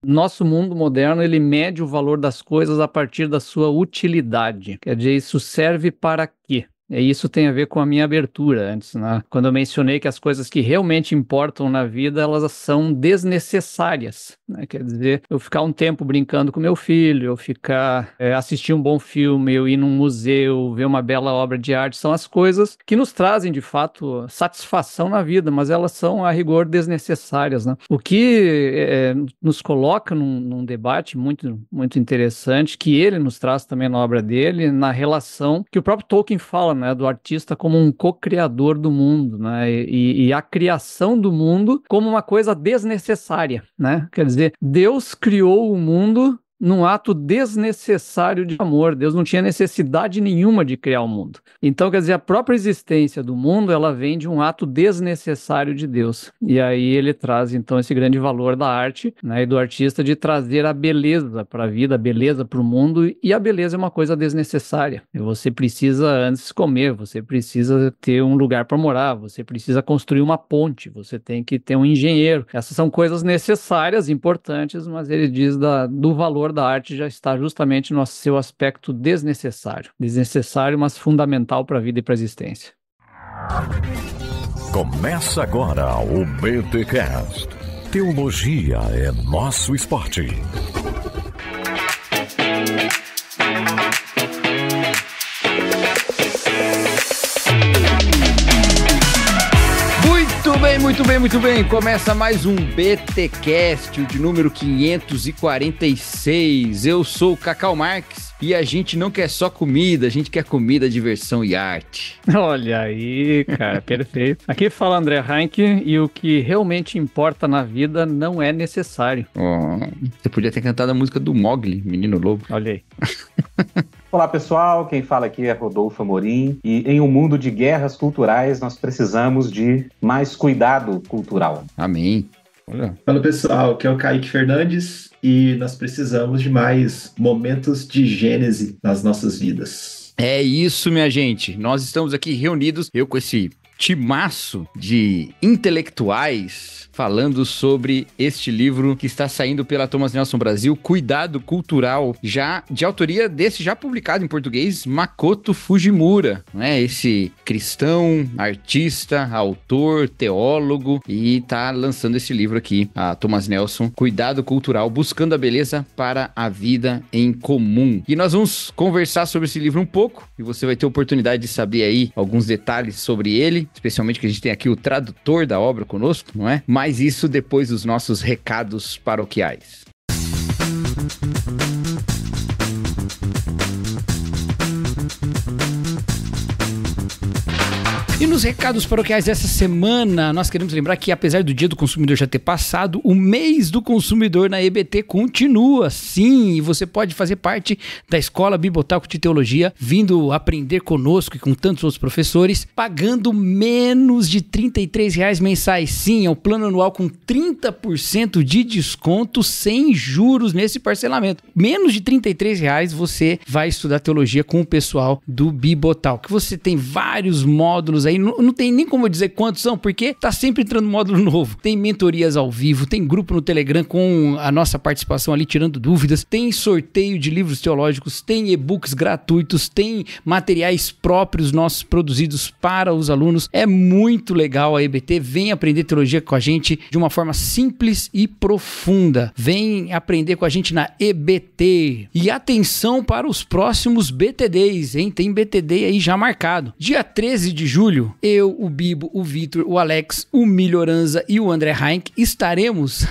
Nosso mundo moderno, ele mede o valor das coisas a partir da sua utilidade. Quer dizer, isso serve para quê? E isso tem a ver com a minha abertura antes, né? Quando eu mencionei que as coisas que realmente importam na vida, elas são desnecessárias, né? Quer dizer, eu ficar um tempo brincando com meu filho, eu ficar assistir um bom filme, eu ir num museu, ver uma bela obra de arte, são as coisas que nos trazem, de fato, satisfação na vida, mas elas são, a rigor, desnecessárias, né? O que nos coloca num debate muito, muito interessante, que ele nos traz também na obra dele, na relação que o próprio Tolkien fala, né, do artista como um co-criador do mundo, né, e a criação do mundo como uma coisa desnecessária, né? Quer dizer, Deus criou o mundo num ato desnecessário de amor. Deus não tinha necessidade nenhuma de criar o mundo. Então, quer dizer, a própria existência do mundo, ela vem de um ato desnecessário de Deus. E aí ele traz, então, esse grande valor da arte, né, e do artista de trazer a beleza para a vida, a beleza para o mundo, e a beleza é uma coisa desnecessária. Você precisa, antes comer, você precisa ter um lugar para morar, você precisa construir uma ponte, você tem que ter um engenheiro. Essas são coisas necessárias, importantes, mas ele diz do valor da arte já está justamente no seu aspecto desnecessário. Desnecessário, mas fundamental para a vida e para a existência. Começa agora o BTcast. Teologia é nosso esporte. Muito bem. Começa mais um BTcast, o de número 546. Eu sou o Cacau Marques e a gente não quer só comida, a gente quer comida, diversão e arte. Olha aí, cara, perfeito. Aqui fala André Heinck e o que realmente importa na vida não é necessário. Você podia ter cantado a música do Mowgli, Menino Lobo. Olha aí. Olá pessoal, quem fala aqui é Rodolfo Amorim e em um mundo de guerras culturais nós precisamos de mais cuidado cultural. Amém. Fala pessoal, aqui é o Kaique Fernandes e nós precisamos de mais momentos de gênese nas nossas vidas. É isso, minha gente, nós estamos aqui reunidos, eu com esse timaço de intelectuais falando sobre este livro que está saindo pela Thomas Nelson Brasil, Cuidado Cultural, já de autoria desse já publicado em português, Makoto Fujimura, né? Esse cristão, artista, autor, teólogo, e tá lançando esse livro aqui, a Thomas Nelson, Cuidado Cultural, buscando a beleza para a vida em comum. E nós vamos conversar sobre esse livro um pouco, e você vai ter oportunidade de saber aí alguns detalhes sobre ele, especialmente que a gente tem aqui o tradutor da obra conosco, não é? Mas isso depois dos nossos recados paroquiais. E nos recados paroquiais dessa semana, nós queremos lembrar que, apesar do Dia do Consumidor já ter passado, o mês do consumidor na EBT continua, sim, e você pode fazer parte da Escola Bibotalco de Teologia, vindo aprender conosco e com tantos outros professores, pagando menos de R$33 mensais. Sim, é um plano anual com 30% de desconto, sem juros nesse parcelamento. Menos de R$33 você vai estudar teologia com o pessoal do Bibotalco. Você tem vários módulos aí, não tem nem como dizer quantos são, porque tá sempre entrando módulo novo. Tem mentorias ao vivo, tem grupo no Telegram com a nossa participação ali tirando dúvidas, tem sorteio de livros teológicos, tem e-books gratuitos, tem materiais próprios nossos produzidos para os alunos. É muito legal a EBT, vem aprender teologia com a gente de uma forma simples e profunda. Vem aprender com a gente na EBT. E atenção para os próximos BTDs, hein? Tem BTD aí já marcado. Dia 13 de julho, eu, o Bibo, o Vitor, o Alex, o Melhoranza e o André Heinck estaremos,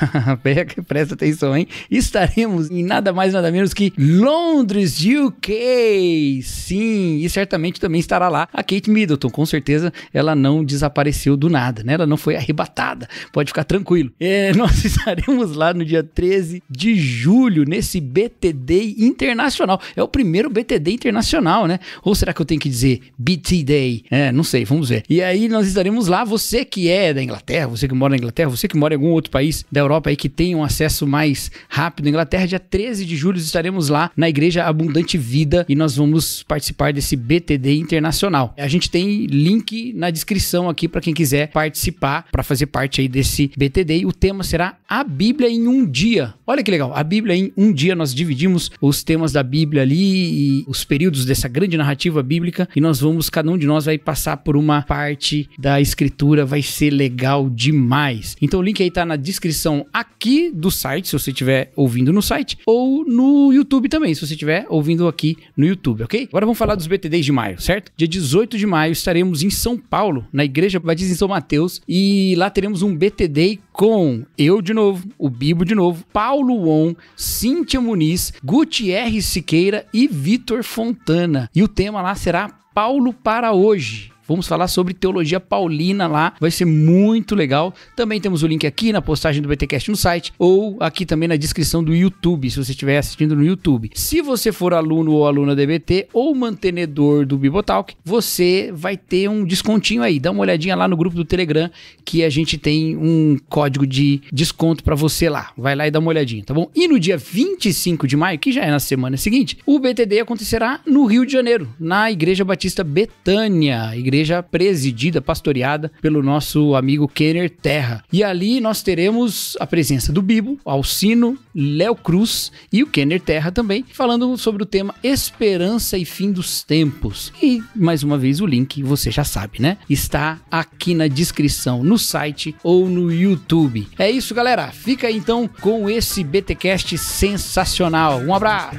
presta atenção, hein? Estaremos em nada mais nada menos que Londres, UK. Sim, e certamente também estará lá a Kate Middleton. Com certeza ela não desapareceu do nada, né? Ela não foi arrebatada, pode ficar tranquilo. Nós estaremos lá no dia 13 de julho, nesse BTD internacional. É o primeiro BTD internacional, né? Ou será que eu tenho que dizer BT Day? Não sei, vamos vamos ver. E aí nós estaremos lá, você que é da Inglaterra, você que mora na Inglaterra, você que mora em algum outro país da Europa aí que tem um acesso mais rápido à Inglaterra, dia 13 de julho estaremos lá na Igreja Abundante Vida e nós vamos participar desse BTD Internacional. A gente tem link na descrição aqui para quem quiser participar, para fazer parte aí desse BTD, e o tema será a Bíblia em um dia. Olha que legal, a Bíblia em um dia. Nós dividimos os temas da Bíblia ali e os períodos dessa grande narrativa bíblica e nós vamos, cada um de nós vai passar por uma parte da escritura, vai ser legal demais. Então o link aí tá na descrição aqui do site, se você estiver ouvindo no site, ou no YouTube também, se você estiver ouvindo aqui no YouTube, ok? Agora vamos falar dos BTDs de maio, certo? Dia 18 de maio estaremos em São Paulo, na Igreja Batista em São Mateus, e lá teremos um BTD com eu de novo, o Bibo de novo, Paulo Won, Cíntia Muniz, Gutierrez Siqueira e Vitor Fontana. E o tema lá será Paulo para hoje. Vamos falar sobre teologia paulina lá, vai ser muito legal. Também temos o link aqui na postagem do BTcast no site, ou aqui também na descrição do YouTube, se você estiver assistindo no YouTube. Se você for aluno ou aluna da EBT, ou mantenedor do Bibotalk, você vai ter um descontinho aí. Dá uma olhadinha lá no grupo do Telegram, que a gente tem um código de desconto para você lá. Vai lá e dá uma olhadinha, tá bom? E no dia 25 de maio, que já é na semana seguinte, o BTD acontecerá no Rio de Janeiro, na Igreja Batista Betânia, igreja presidida, pastoreada pelo nosso amigo Kenner Terra. E ali nós teremos a presença do Bibo, Alcino, Léo Cruz e o Kenner Terra também, falando sobre o tema Esperança e Fim dos Tempos. E, mais uma vez, o link, você já sabe, né? Está aqui na descrição, no site ou no YouTube. É isso, galera. Fica aí, então, com esse BTcast sensacional. Um abraço!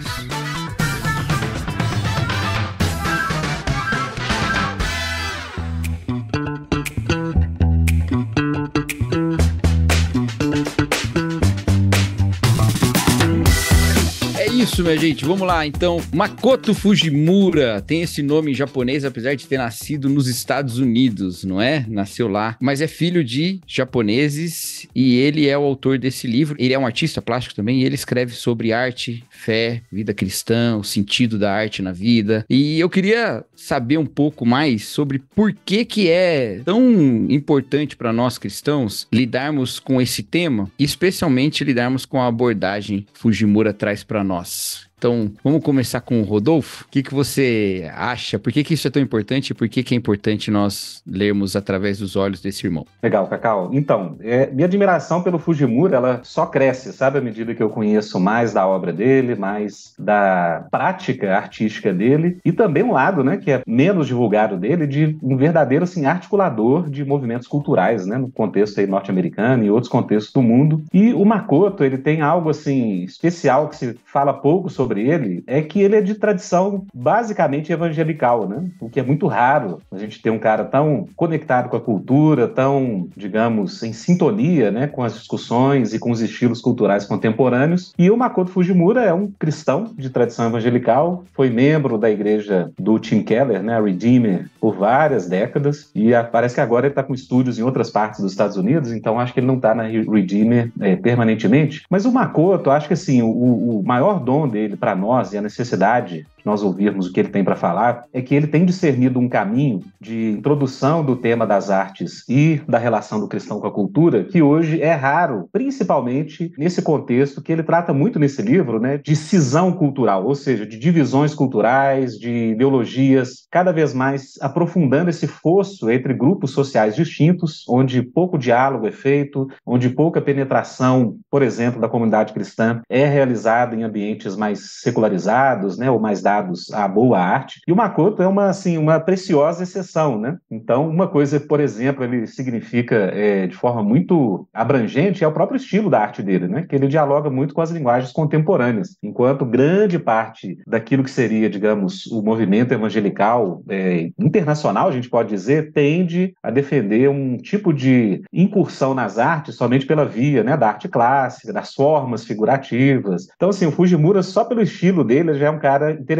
Isso, minha gente, vamos lá, então. Makoto Fujimura tem esse nome em japonês, apesar de ter nascido nos Estados Unidos, não é? Nasceu lá, mas é filho de japoneses e ele é o autor desse livro. Ele é um artista plástico também e ele escreve sobre arte, fé, vida cristã, o sentido da arte na vida. E eu queria saber um pouco mais sobre por que é tão importante para nós cristãos lidarmos com esse tema, especialmente lidarmos com a abordagem que Fujimura traz para nós. Então, vamos começar com o Rodolfo. O que você acha? Por que isso é tão importante e por que é importante nós lermos através dos olhos desse irmão? Legal, Cacau. Então, minha admiração pelo Fujimura, ela só cresce, sabe? À medida que eu conheço mais da obra dele, mais da prática artística dele e também um lado, né, que é menos divulgado dele, de um verdadeiro, assim, articulador de movimentos culturais, né, no contexto aí norte-americano e outros contextos do mundo. E o Makoto, ele tem algo, assim, especial que se fala pouco sobre ele, é que ele é de tradição basicamente evangelical, né? O que é muito raro a gente ter um cara tão conectado com a cultura, tão, digamos, em sintonia, né, com as discussões e com os estilos culturais contemporâneos. E o Makoto Fujimura é um cristão de tradição evangelical, foi membro da igreja do Tim Keller, né, a Redeemer, por várias décadas, e parece que agora ele está com estúdios em outras partes dos Estados Unidos, então acho que ele não está na Redeemer permanentemente. Mas o Makoto, acho que assim, o maior dom dele para nós e a necessidade de nós ouvirmos o que ele tem para falar é que ele tem discernido um caminho de introdução do tema das artes e da relação do cristão com a cultura que hoje é raro, principalmente nesse contexto que ele trata muito nesse livro, né, de cisão cultural, ou seja, de divisões culturais, de ideologias, cada vez mais aprofundando esse fosso entre grupos sociais distintos, onde pouco diálogo é feito, onde pouca penetração, por exemplo, da comunidade cristã é realizada em ambientes mais secularizados, né, ou mais dados à boa arte. E o Makoto é uma preciosa exceção, né? Então, uma coisa, por exemplo, ele significa de forma muito abrangente é o próprio estilo da arte dele, né? Que ele dialoga muito com as linguagens contemporâneas, enquanto grande parte daquilo que seria, digamos, o movimento evangelical internacional, a gente pode dizer, tende a defender um tipo de incursão nas artes somente pela via, né, da arte clássica, das formas figurativas. Então, assim, o Fujimura, só pelo estilo dele, já é um cara interessante,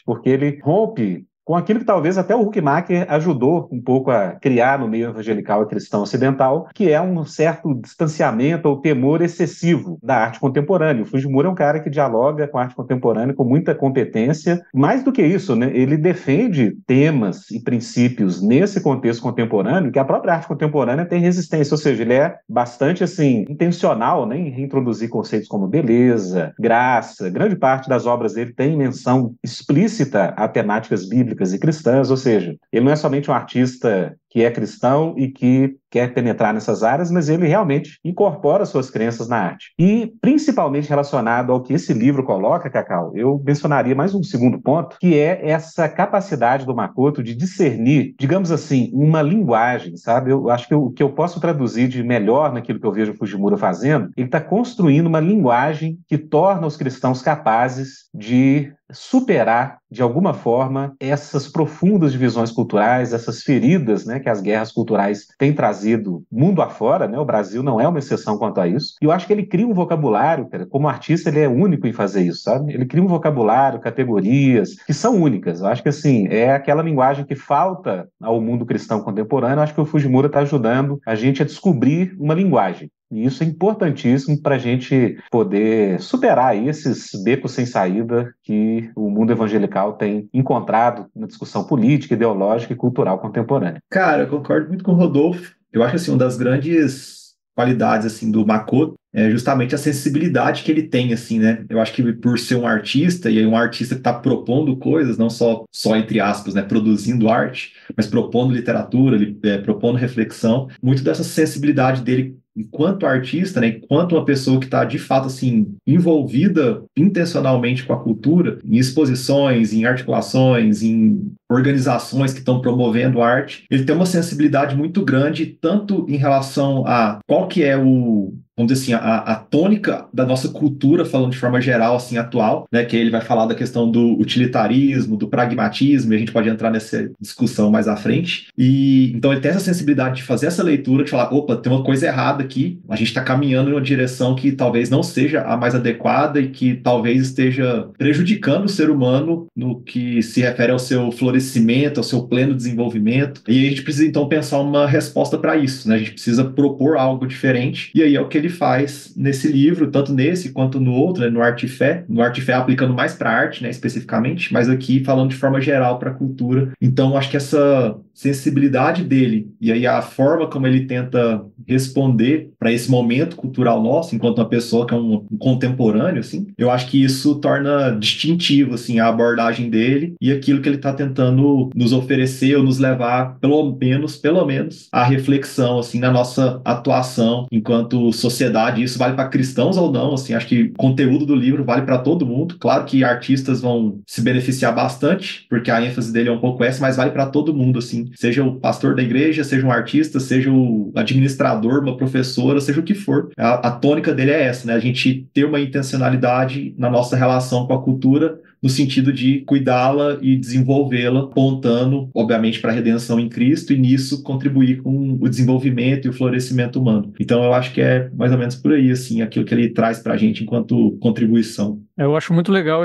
porque ele rompe com aquilo que talvez até o Huckmacher ajudou um pouco a criar no meio evangelical e cristão ocidental, que é um certo distanciamento ou temor excessivo da arte contemporânea. O Fujimura é um cara que dialoga com a arte contemporânea com muita competência. Mais do que isso, né, ele defende temas e princípios nesse contexto contemporâneo que a própria arte contemporânea tem resistência, ou seja, ele é bastante assim intencional, né, em reintroduzir conceitos como beleza, graça. Grande parte das obras dele tem menção explícita a temáticas bíblicas e cristãs, ou seja, ele não é somente um artista que é cristão e que quer penetrar nessas áreas, mas ele realmente incorpora suas crenças na arte. E, principalmente relacionado ao que esse livro coloca, Cacau, eu mencionaria mais um segundo ponto, que é essa capacidade do Makoto de discernir, digamos assim, uma linguagem, sabe? Eu acho que o que eu posso traduzir de melhor naquilo que eu vejo o Fujimura fazendo, ele está construindo uma linguagem que torna os cristãos capazes de superar, de alguma forma, essas profundas divisões culturais, essas feridas, né, que as guerras culturais têm trazido mundo afora, né? O Brasil não é uma exceção quanto a isso. E eu acho que ele cria um vocabulário, cara, como artista ele é único em fazer isso, sabe? Ele cria um vocabulário, categorias que são únicas. Eu acho que, assim, é aquela linguagem que falta ao mundo cristão contemporâneo. Eu acho que o Fujimura está ajudando a gente a descobrir uma linguagem. E isso é importantíssimo para a gente poder superar aí esses becos sem saída que o mundo evangelical tem encontrado na discussão política, ideológica e cultural contemporânea. Cara, eu concordo muito com o Rodolfo. Eu acho que assim, uma das grandes qualidades assim, do Makoto é justamente a sensibilidade que ele tem, assim, né? Eu acho que por ser um artista, e aí um artista que está propondo coisas, não só entre aspas, né, produzindo arte, mas propondo literatura, propondo reflexão, muito dessa sensibilidade dele enquanto artista, né, enquanto uma pessoa que está de fato assim envolvida intencionalmente com a cultura, em exposições, em articulações, em organizações que estão promovendo arte, ele tem uma sensibilidade muito grande, tanto em relação a qual que é vamos dizer assim, a tônica da nossa cultura, falando de forma geral, assim, atual, né, que ele vai falar da questão do utilitarismo, do pragmatismo, e a gente pode entrar nessa discussão mais à frente. E então ele tem essa sensibilidade de fazer essa leitura, de falar, opa, tem uma coisa errada aqui, a gente está caminhando em uma direção que talvez não seja a mais adequada e que talvez esteja prejudicando o ser humano no que se refere ao seu florescimento, ao seu pleno desenvolvimento. E a gente precisa, então, pensar uma resposta para isso, né? A gente precisa propor algo diferente, e aí é o que ele faz nesse livro, tanto nesse quanto no outro, né, no Arte e Fé. No Arte e Fé aplicando mais para a arte, né, especificamente, mas aqui falando de forma geral para a cultura. Então, acho que essa sensibilidade dele e aí a forma como ele tenta responder para esse momento cultural nosso, enquanto uma pessoa que é um contemporâneo, assim, eu acho que isso torna distintivo, assim, a abordagem dele e aquilo que ele está tentando nos oferecer ou nos levar, pelo menos, à reflexão, assim, na nossa atuação enquanto sociedade. Isso vale para cristãos ou não, assim, acho que o conteúdo do livro vale para todo mundo. Claro que artistas vão se beneficiar bastante, porque a ênfase dele é um pouco essa, mas vale para todo mundo, assim, seja o pastor da igreja, seja um artista, seja o administrador, uma professora, seja o que for. A tônica dele é essa, né? A gente ter uma intencionalidade na nossa relação com a cultura, no sentido de cuidá-la e desenvolvê-la, apontando, obviamente, para a redenção em Cristo e nisso contribuir com o desenvolvimento e o florescimento humano. Então, eu acho que é mais ou menos por aí, assim, aquilo que ele traz para a gente enquanto contribuição. Eu acho muito legal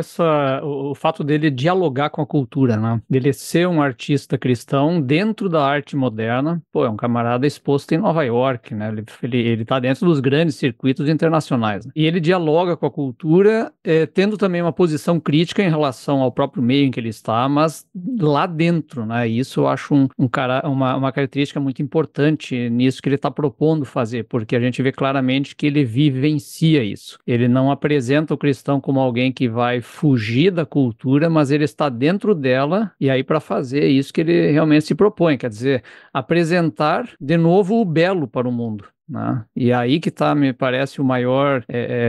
o fato dele dialogar com a cultura, né? Dele ser um artista cristão dentro da arte moderna. Pô, é um camarada exposto em Nova York, né? Ele tá dentro dos grandes circuitos internacionais, né? E ele dialoga com a cultura, tendo também uma posição crítica em relação ao próprio meio em que ele está, mas lá dentro, né? E isso eu acho uma característica muito importante nisso que ele está propondo fazer, porque a gente vê claramente que ele vivencia isso. Ele não apresenta o cristão como alguém que vai fugir da cultura, mas ele está dentro dela, e aí para fazer isso que ele realmente se propõe, quer dizer, apresentar de novo o belo para o mundo, né? E aí que está, me parece, o maior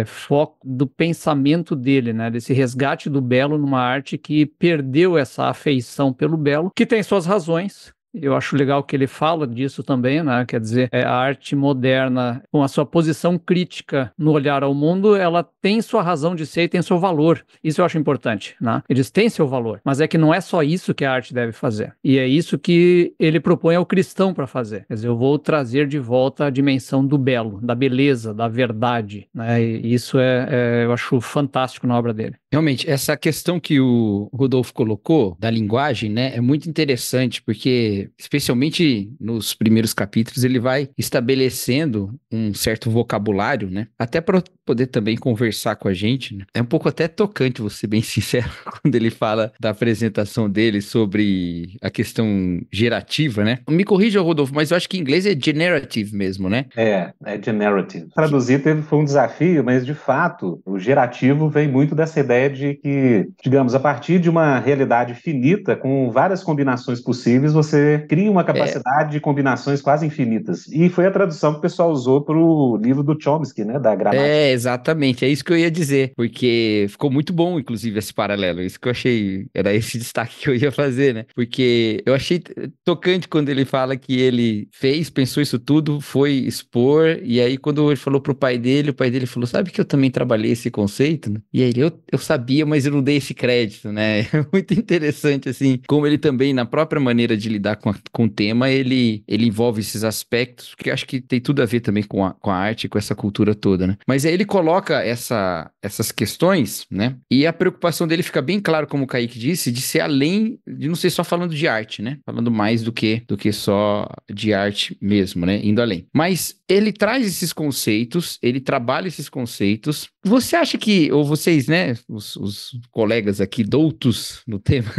foco do pensamento dele, né? Desse resgate do belo numa arte que perdeu essa afeição pelo belo, que tem suas razões. Eu acho legal que ele fala disso também, né? Quer dizer, a arte moderna, com a sua posição crítica no olhar ao mundo, ela tem sua razão de ser e tem seu valor. Isso eu acho importante, né? Eles têm seu valor, mas é que não é só isso que a arte deve fazer. E é isso que ele propõe ao cristão para fazer. Quer dizer, eu vou trazer de volta a dimensão do belo, da beleza, da verdade, né? E isso eu acho fantástico na obra dele. Realmente, essa questão que o Rodolfo colocou da linguagem, né, é muito interessante, porque, especialmente nos primeiros capítulos, ele vai estabelecendo um certo vocabulário, né, até para poder também conversar com a gente, né. É um pouco até tocante, vou ser bem sincero, quando ele fala da apresentação dele sobre a questão gerativa, né. Me corrija, Rodolfo, mas eu acho que em inglês é generative mesmo, né? É generative. Traduzir foi um desafio, mas de fato, o gerativo vem muito dessa ideia de que, digamos, a partir de uma realidade finita, com várias combinações possíveis, você cria uma capacidade de combinações quase infinitas. E foi a tradução que o pessoal usou para o livro do Chomsky, né, da gramática. Exatamente, é isso que eu ia dizer, porque ficou muito bom, inclusive, esse paralelo, isso que eu achei, era esse destaque que eu ia fazer, né, porque eu achei tocante quando ele fala que ele pensou isso tudo, foi expor, e aí quando ele falou pro pai dele, o pai dele falou, sabe que eu também trabalhei esse conceito, né? E aí eu sabia, mas eu não dei esse crédito, né? É muito interessante, assim, como ele também, na própria maneira de lidar com o tema, ele envolve esses aspectos, que eu acho que tem tudo a ver também com a arte, com essa cultura toda, né? Mas aí ele coloca essas questões, né? E a preocupação dele fica bem claro, como o Kaique disse, de ser além, de não ser só falando de arte, né? Falando mais do que só de arte mesmo, né? Indo além. Mas ele traz esses conceitos, ele trabalha esses conceitos. Você acha que, ou vocês, né, os colegas aqui, doutos no tema,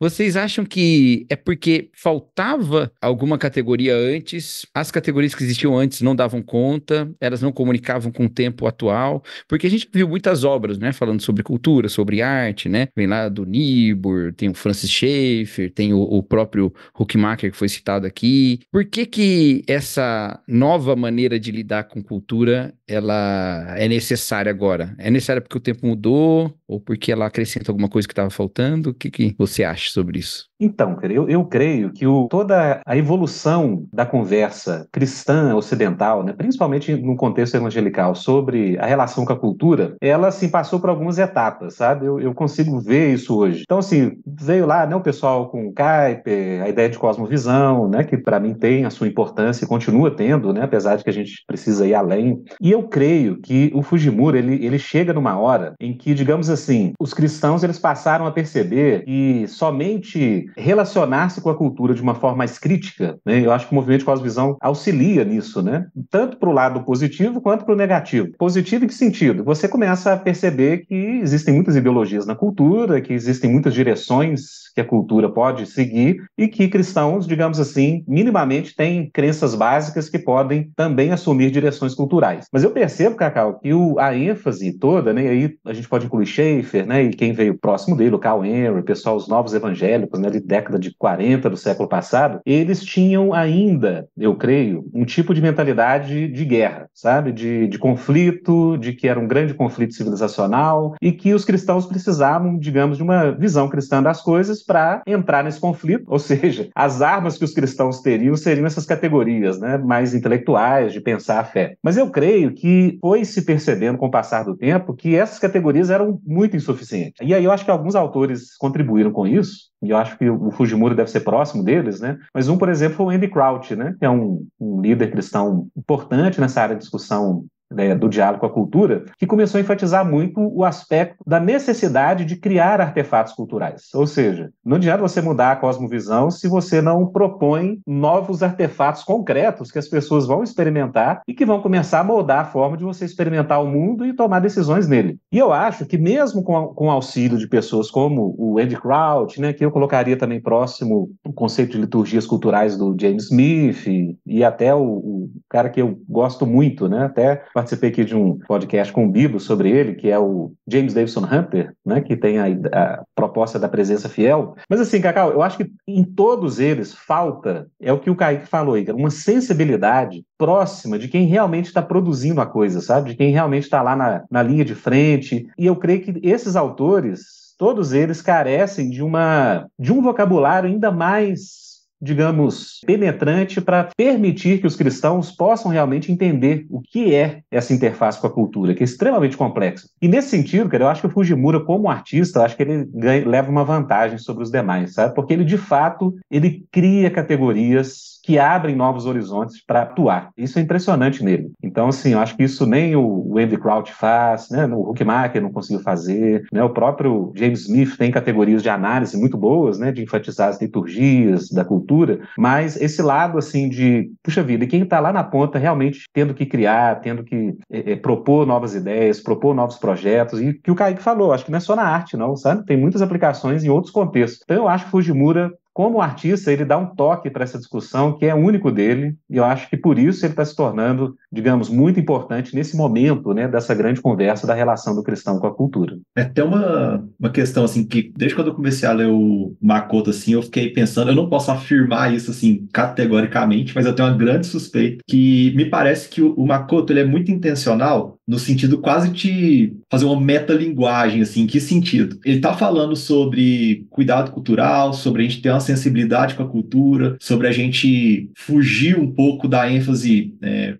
vocês acham que é porque faltava alguma categoria antes, as categorias que existiam antes não davam conta, elas não comunicavam com o tempo atual? Porque a gente viu muitas obras, né, falando sobre cultura, sobre arte, né? Vem lá do Niebuhr, tem o Francis Schaeffer, tem o próprio Huckmacher que foi citado aqui. Por que essa nova maneira de lidar com cultura, ela é necessária agora? É necessária porque o tempo mudou ou porque ela acrescenta alguma coisa que estava faltando? O que você acha sobre isso? Então, cara, eu creio que toda a evolução da conversa cristã ocidental, né, principalmente no contexto evangelical, sobre a relação com a cultura, ela assim, passou por algumas etapas, sabe? Eu consigo ver isso hoje. Então, assim, veio lá, né, o pessoal com Kuyper, a ideia de cosmovisão, né, que para mim tem a sua importância e continua tendo, né, apesar de que a gente precisa ir além. E eu creio que o Fujimura, ele chega numa hora em que, digamos assim, os cristãos eles passaram a perceber que somente relacionar-se com a cultura de uma forma mais crítica, né? Eu acho que o movimento de cosmovisão auxilia nisso, né? Tanto para o lado positivo quanto para o negativo. Positivo em que sentido? Você começa a perceber que existem muitas ideologias na cultura, que existem muitas direções que a cultura pode seguir e que cristãos, digamos assim, minimamente têm crenças básicas que podem também assumir direções culturais. Mas eu percebo, Cacau, que a ênfase toda, né? E aí a gente pode incluir Schaeffer, né? E quem veio próximo dele, o Carl Henry, o pessoal, os novos evangélicos, né? De década de 40 do século passado, eles tinham ainda, eu creio, um tipo de mentalidade de guerra, sabe? De conflito, de que era um grande conflito civilizacional e que os cristãos precisavam, digamos, de uma visão cristã das coisas para entrar nesse conflito, ou seja, as armas que os cristãos teriam seriam essas categorias, né? Mais intelectuais, de pensar a fé. Mas eu creio que foi se percebendo com o passar do tempo que essas categorias eram muito insuficientes. E aí eu acho que alguns autores contribuíram com isso, e eu acho que o Fujimura deve ser próximo deles, né? Mas um, por exemplo, foi o Andy Crouch, né? Que é um líder cristão importante nessa área de discussão, né, do diálogo com a cultura, que começou a enfatizar muito o aspecto da necessidade de criar artefatos culturais. Ou seja, não adianta você mudar a cosmovisão se você não propõe novos artefatos concretos que as pessoas vão experimentar e que vão começar a moldar a forma de você experimentar o mundo e tomar decisões nele. E eu acho que mesmo com o auxílio de pessoas como o Andy Crouch, né, que eu colocaria também próximo o conceito de liturgias culturais do James Smith e até o cara que eu gosto muito, né, até participei aqui de um podcast com o Bibo sobre ele, que é o James Davison Hunter, né, que tem a proposta da presença fiel. Mas assim, Cacau, eu acho que em todos eles falta, é o que o Kaique falou aí, uma sensibilidade próxima de quem realmente está produzindo a coisa, sabe? De quem realmente está lá na linha de frente. E eu creio que esses autores, todos eles carecem de um vocabulário ainda mais, digamos, penetrante para permitir que os cristãos possam realmente entender o que é essa interface com a cultura, que é extremamente complexa. E nesse sentido, cara, eu acho que o Fujimura, como artista, eu acho que ele leva uma vantagem sobre os demais, sabe? Porque ele, de fato, ele cria categorias que abrem novos horizontes para atuar. Isso é impressionante nele. Então, assim, eu acho que isso nem o Andy Crouch faz, né? O Huckmacher não conseguiu fazer, né? O próprio James Smith tem categorias de análise muito boas, né? De enfatizar as liturgias da cultura, mas esse lado, assim, de, puxa vida, e quem está lá na ponta realmente tendo que criar, tendo que propor novas ideias, propor novos projetos, e que o Kaique falou, acho que não é só na arte, não, sabe? Tem muitas aplicações em outros contextos. Então, eu acho que Fujimura, como artista, ele dá um toque para essa discussão que é único dele, e eu acho que por isso ele está se tornando, digamos, muito importante nesse momento, né, dessa grande conversa da relação do cristão com a cultura. É até uma questão, assim, que desde quando eu comecei a ler o Makoto, assim, eu fiquei pensando, eu não posso afirmar isso, assim, categoricamente, mas eu tenho uma grande suspeita, que me parece que o Makoto, ele é muito intencional, no sentido quase de fazer uma metalinguagem, assim, em que sentido? Ele está falando sobre cuidado cultural, sobre a gente ter uma sensibilidade com a cultura, sobre a gente fugir um pouco da ênfase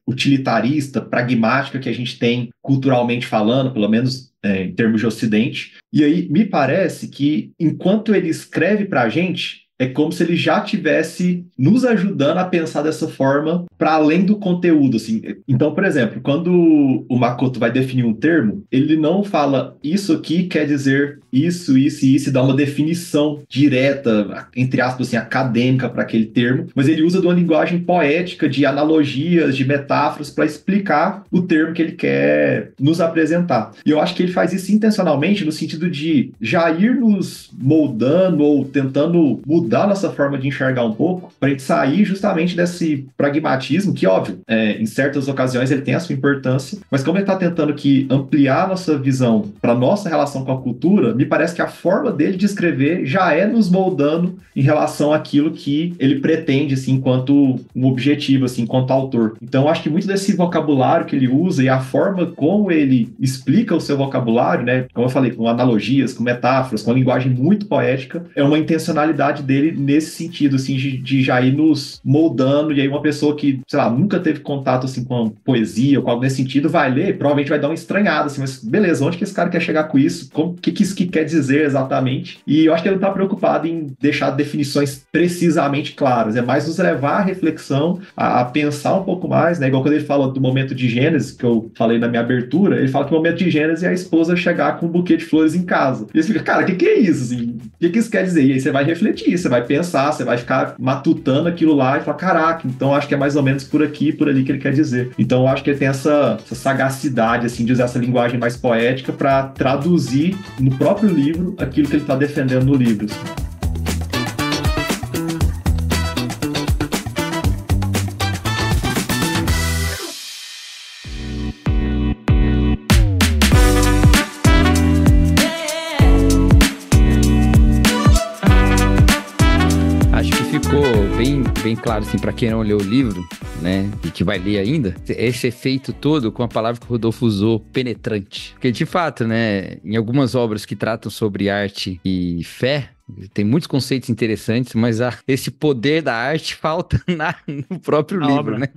utilitarista, pragmática que a gente tem culturalmente falando, pelo menos em termos de Ocidente. E aí me parece que enquanto ele escreve para a gente, é como se ele já estivesse nos ajudando a pensar dessa forma para além do conteúdo, assim. Então, por exemplo, quando o Makoto vai definir um termo, ele não fala isso aqui quer dizer isso, isso e isso, e dá uma definição direta, entre aspas, assim, acadêmica para aquele termo, mas ele usa de uma linguagem poética, de analogias, de metáforas para explicar o termo que ele quer nos apresentar. E eu acho que ele faz isso intencionalmente no sentido de já ir nos moldando ou tentando mudar nossa forma de enxergar um pouco, para a gente sair justamente desse pragmatismo, que, óbvio, em certas ocasiões ele tem a sua importância, mas como ele está tentando ampliar a nossa visão para a nossa relação com a cultura, me parece que a forma dele de escrever já é nos moldando em relação àquilo que ele pretende, assim, enquanto um objetivo, assim, enquanto autor. Então, acho que muito desse vocabulário que ele usa e a forma como ele explica o seu vocabulário, né, como eu falei, com analogias, com metáforas, com uma linguagem muito poética, é uma intencionalidade dele nesse sentido, assim, de já ir nos moldando, e aí uma pessoa que, sei lá, nunca teve contato, assim, com poesia ou algo nesse sentido, vai ler, provavelmente vai dar uma estranhada, assim, mas beleza, onde que esse cara quer chegar com isso? O que isso que quer dizer exatamente? E eu acho que ele não está preocupado em deixar definições precisamente claras, é mais nos levar à reflexão, a pensar um pouco mais, né, igual quando ele fala do momento de Gênesis, que eu falei na minha abertura, ele fala que o momento de Gênesis é a esposa chegar com um buquê de flores em casa. E você fica, cara, o que é isso? Assim? O que isso quer dizer? E aí você vai refletir, você vai pensar, você vai ficar matutando aquilo lá e falar, caraca, então acho que é mais ou menos por aqui, por ali que ele quer dizer. Então eu acho que ele tem essa sagacidade, assim, de usar essa linguagem mais poética para traduzir no próprio livro aquilo que ele está defendendo no livro. Assim. Bem claro, assim, para quem não leu o livro, né, e que vai ler ainda, esse efeito todo com a palavra que o Rodolfo usou, penetrante. Porque, de fato, né, em algumas obras que tratam sobre arte e fé, tem muitos conceitos interessantes, mas esse poder da arte falta no próprio livro, obra, né?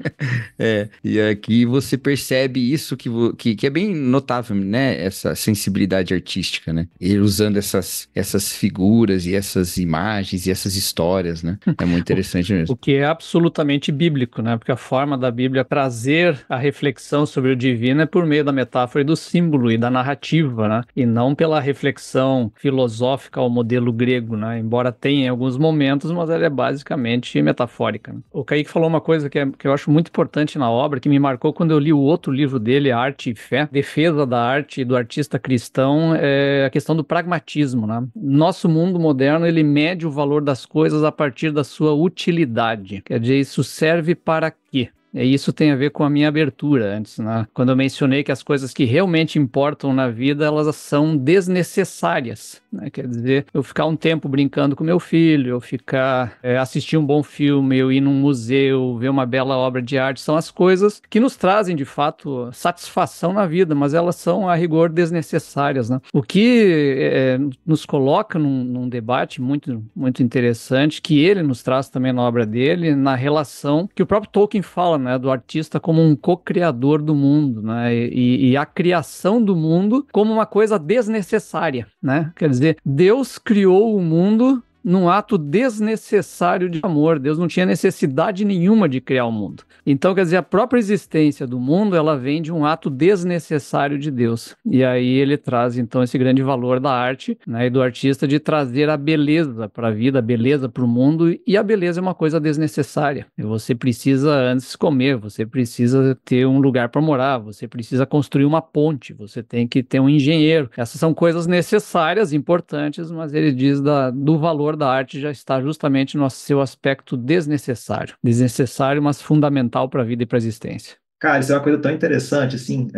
E aqui você percebe isso que é bem notável, né? Essa sensibilidade artística, né? Ele usando essas figuras e essas imagens e essas histórias, né? É muito interessante mesmo. O que é absolutamente bíblico, né? Porque a forma da Bíblia trazer a reflexão sobre o divino é por meio da metáfora e do símbolo e da narrativa, né? E não pela reflexão filosófica ao modelo grego, né? Embora tenha em alguns momentos, mas ela é basicamente metafórica, né? O Kaique falou uma coisa que eu acho muito importante na obra, que me marcou quando eu li o outro livro dele, Arte e Fé, Defesa da Arte e do Artista Cristão, é a questão do pragmatismo, né? Nosso mundo moderno, ele mede o valor das coisas a partir da sua utilidade. Quer dizer, isso serve para quê? E isso tem a ver com a minha abertura antes, né? Quando eu mencionei que as coisas que realmente importam na vida, elas são desnecessárias, né? Quer dizer, eu ficar um tempo brincando com meu filho, eu ficar, assistir um bom filme, eu ir num museu, ver uma bela obra de arte, são as coisas que nos trazem, de fato, satisfação na vida, mas elas são, a rigor, desnecessárias, né? O que nos coloca num debate muito, muito interessante, que ele nos traz também na obra dele, na relação que o próprio Tolkien fala, né, do artista como um co-criador do mundo, né, e a criação do mundo como uma coisa desnecessária, né? Quer dizer, Deus criou o mundo num ato desnecessário de amor. Deus não tinha necessidade nenhuma de criar o mundo. Então, quer dizer, a própria existência do mundo, ela vem de um ato desnecessário de Deus. E aí ele traz, então, esse grande valor da arte, né, e do artista de trazer a beleza para a vida, a beleza para o mundo, e a beleza é uma coisa desnecessária. Você precisa antes comer, você precisa ter um lugar para morar, você precisa construir uma ponte, você tem que ter um engenheiro. Essas são coisas necessárias, importantes, mas ele diz do valor da arte já está justamente no seu aspecto desnecessário. Desnecessário, mas fundamental para a vida e para a existência. Cara, isso é uma coisa tão interessante, assim,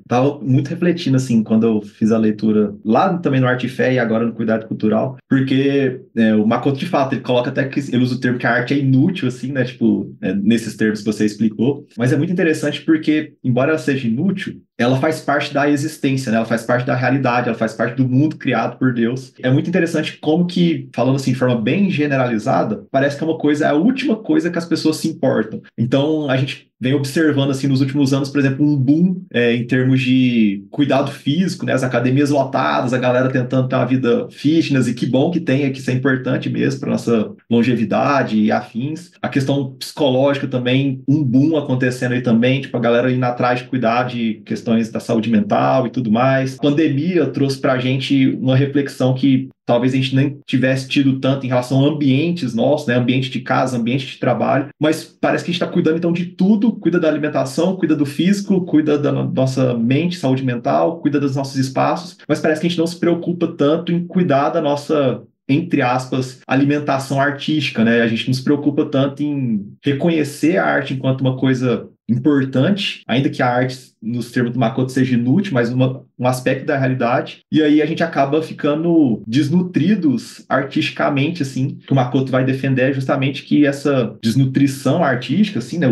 tava muito refletindo, assim, quando eu fiz a leitura lá também no Arte e Fé e agora no Cuidado Cultural, porque o Makoto, de fato, ele coloca até que ele usa o termo que a arte é inútil, assim, né, tipo, nesses termos que você explicou, mas é muito interessante porque, embora ela seja inútil, ela faz parte da existência, né? Ela faz parte da realidade, ela faz parte do mundo criado por Deus. É muito interessante como que, falando assim de forma bem generalizada, parece que é a última coisa que as pessoas se importam. Então, a gente vem observando, assim, nos últimos anos, por exemplo, um boom em termos de cuidado físico, né? As academias lotadas, a galera tentando ter uma vida fitness, e que bom que tenha, que isso é importante mesmo para nossa longevidade e afins. A questão psicológica também, um boom acontecendo aí também, tipo, a galera indo atrás de cuidar de questões da saúde mental e tudo mais. A pandemia trouxe para a gente uma reflexão que talvez a gente nem tivesse tido tanto em relação a ambientes nossos, né? Ambiente de casa, ambiente de trabalho, mas parece que a gente está cuidando então de tudo, cuida da alimentação, cuida do físico, cuida da nossa mente, saúde mental, cuida dos nossos espaços, mas parece que a gente não se preocupa tanto em cuidar da nossa, entre aspas, alimentação artística, né? A gente não se preocupa tanto em reconhecer a arte enquanto uma coisa importante, ainda que a arte, nos termos do Makoto, seja inútil, mas um aspecto da realidade, e aí a gente acaba ficando desnutridos artisticamente, assim, que o Makoto vai defender é justamente que essa desnutrição artística, assim, né,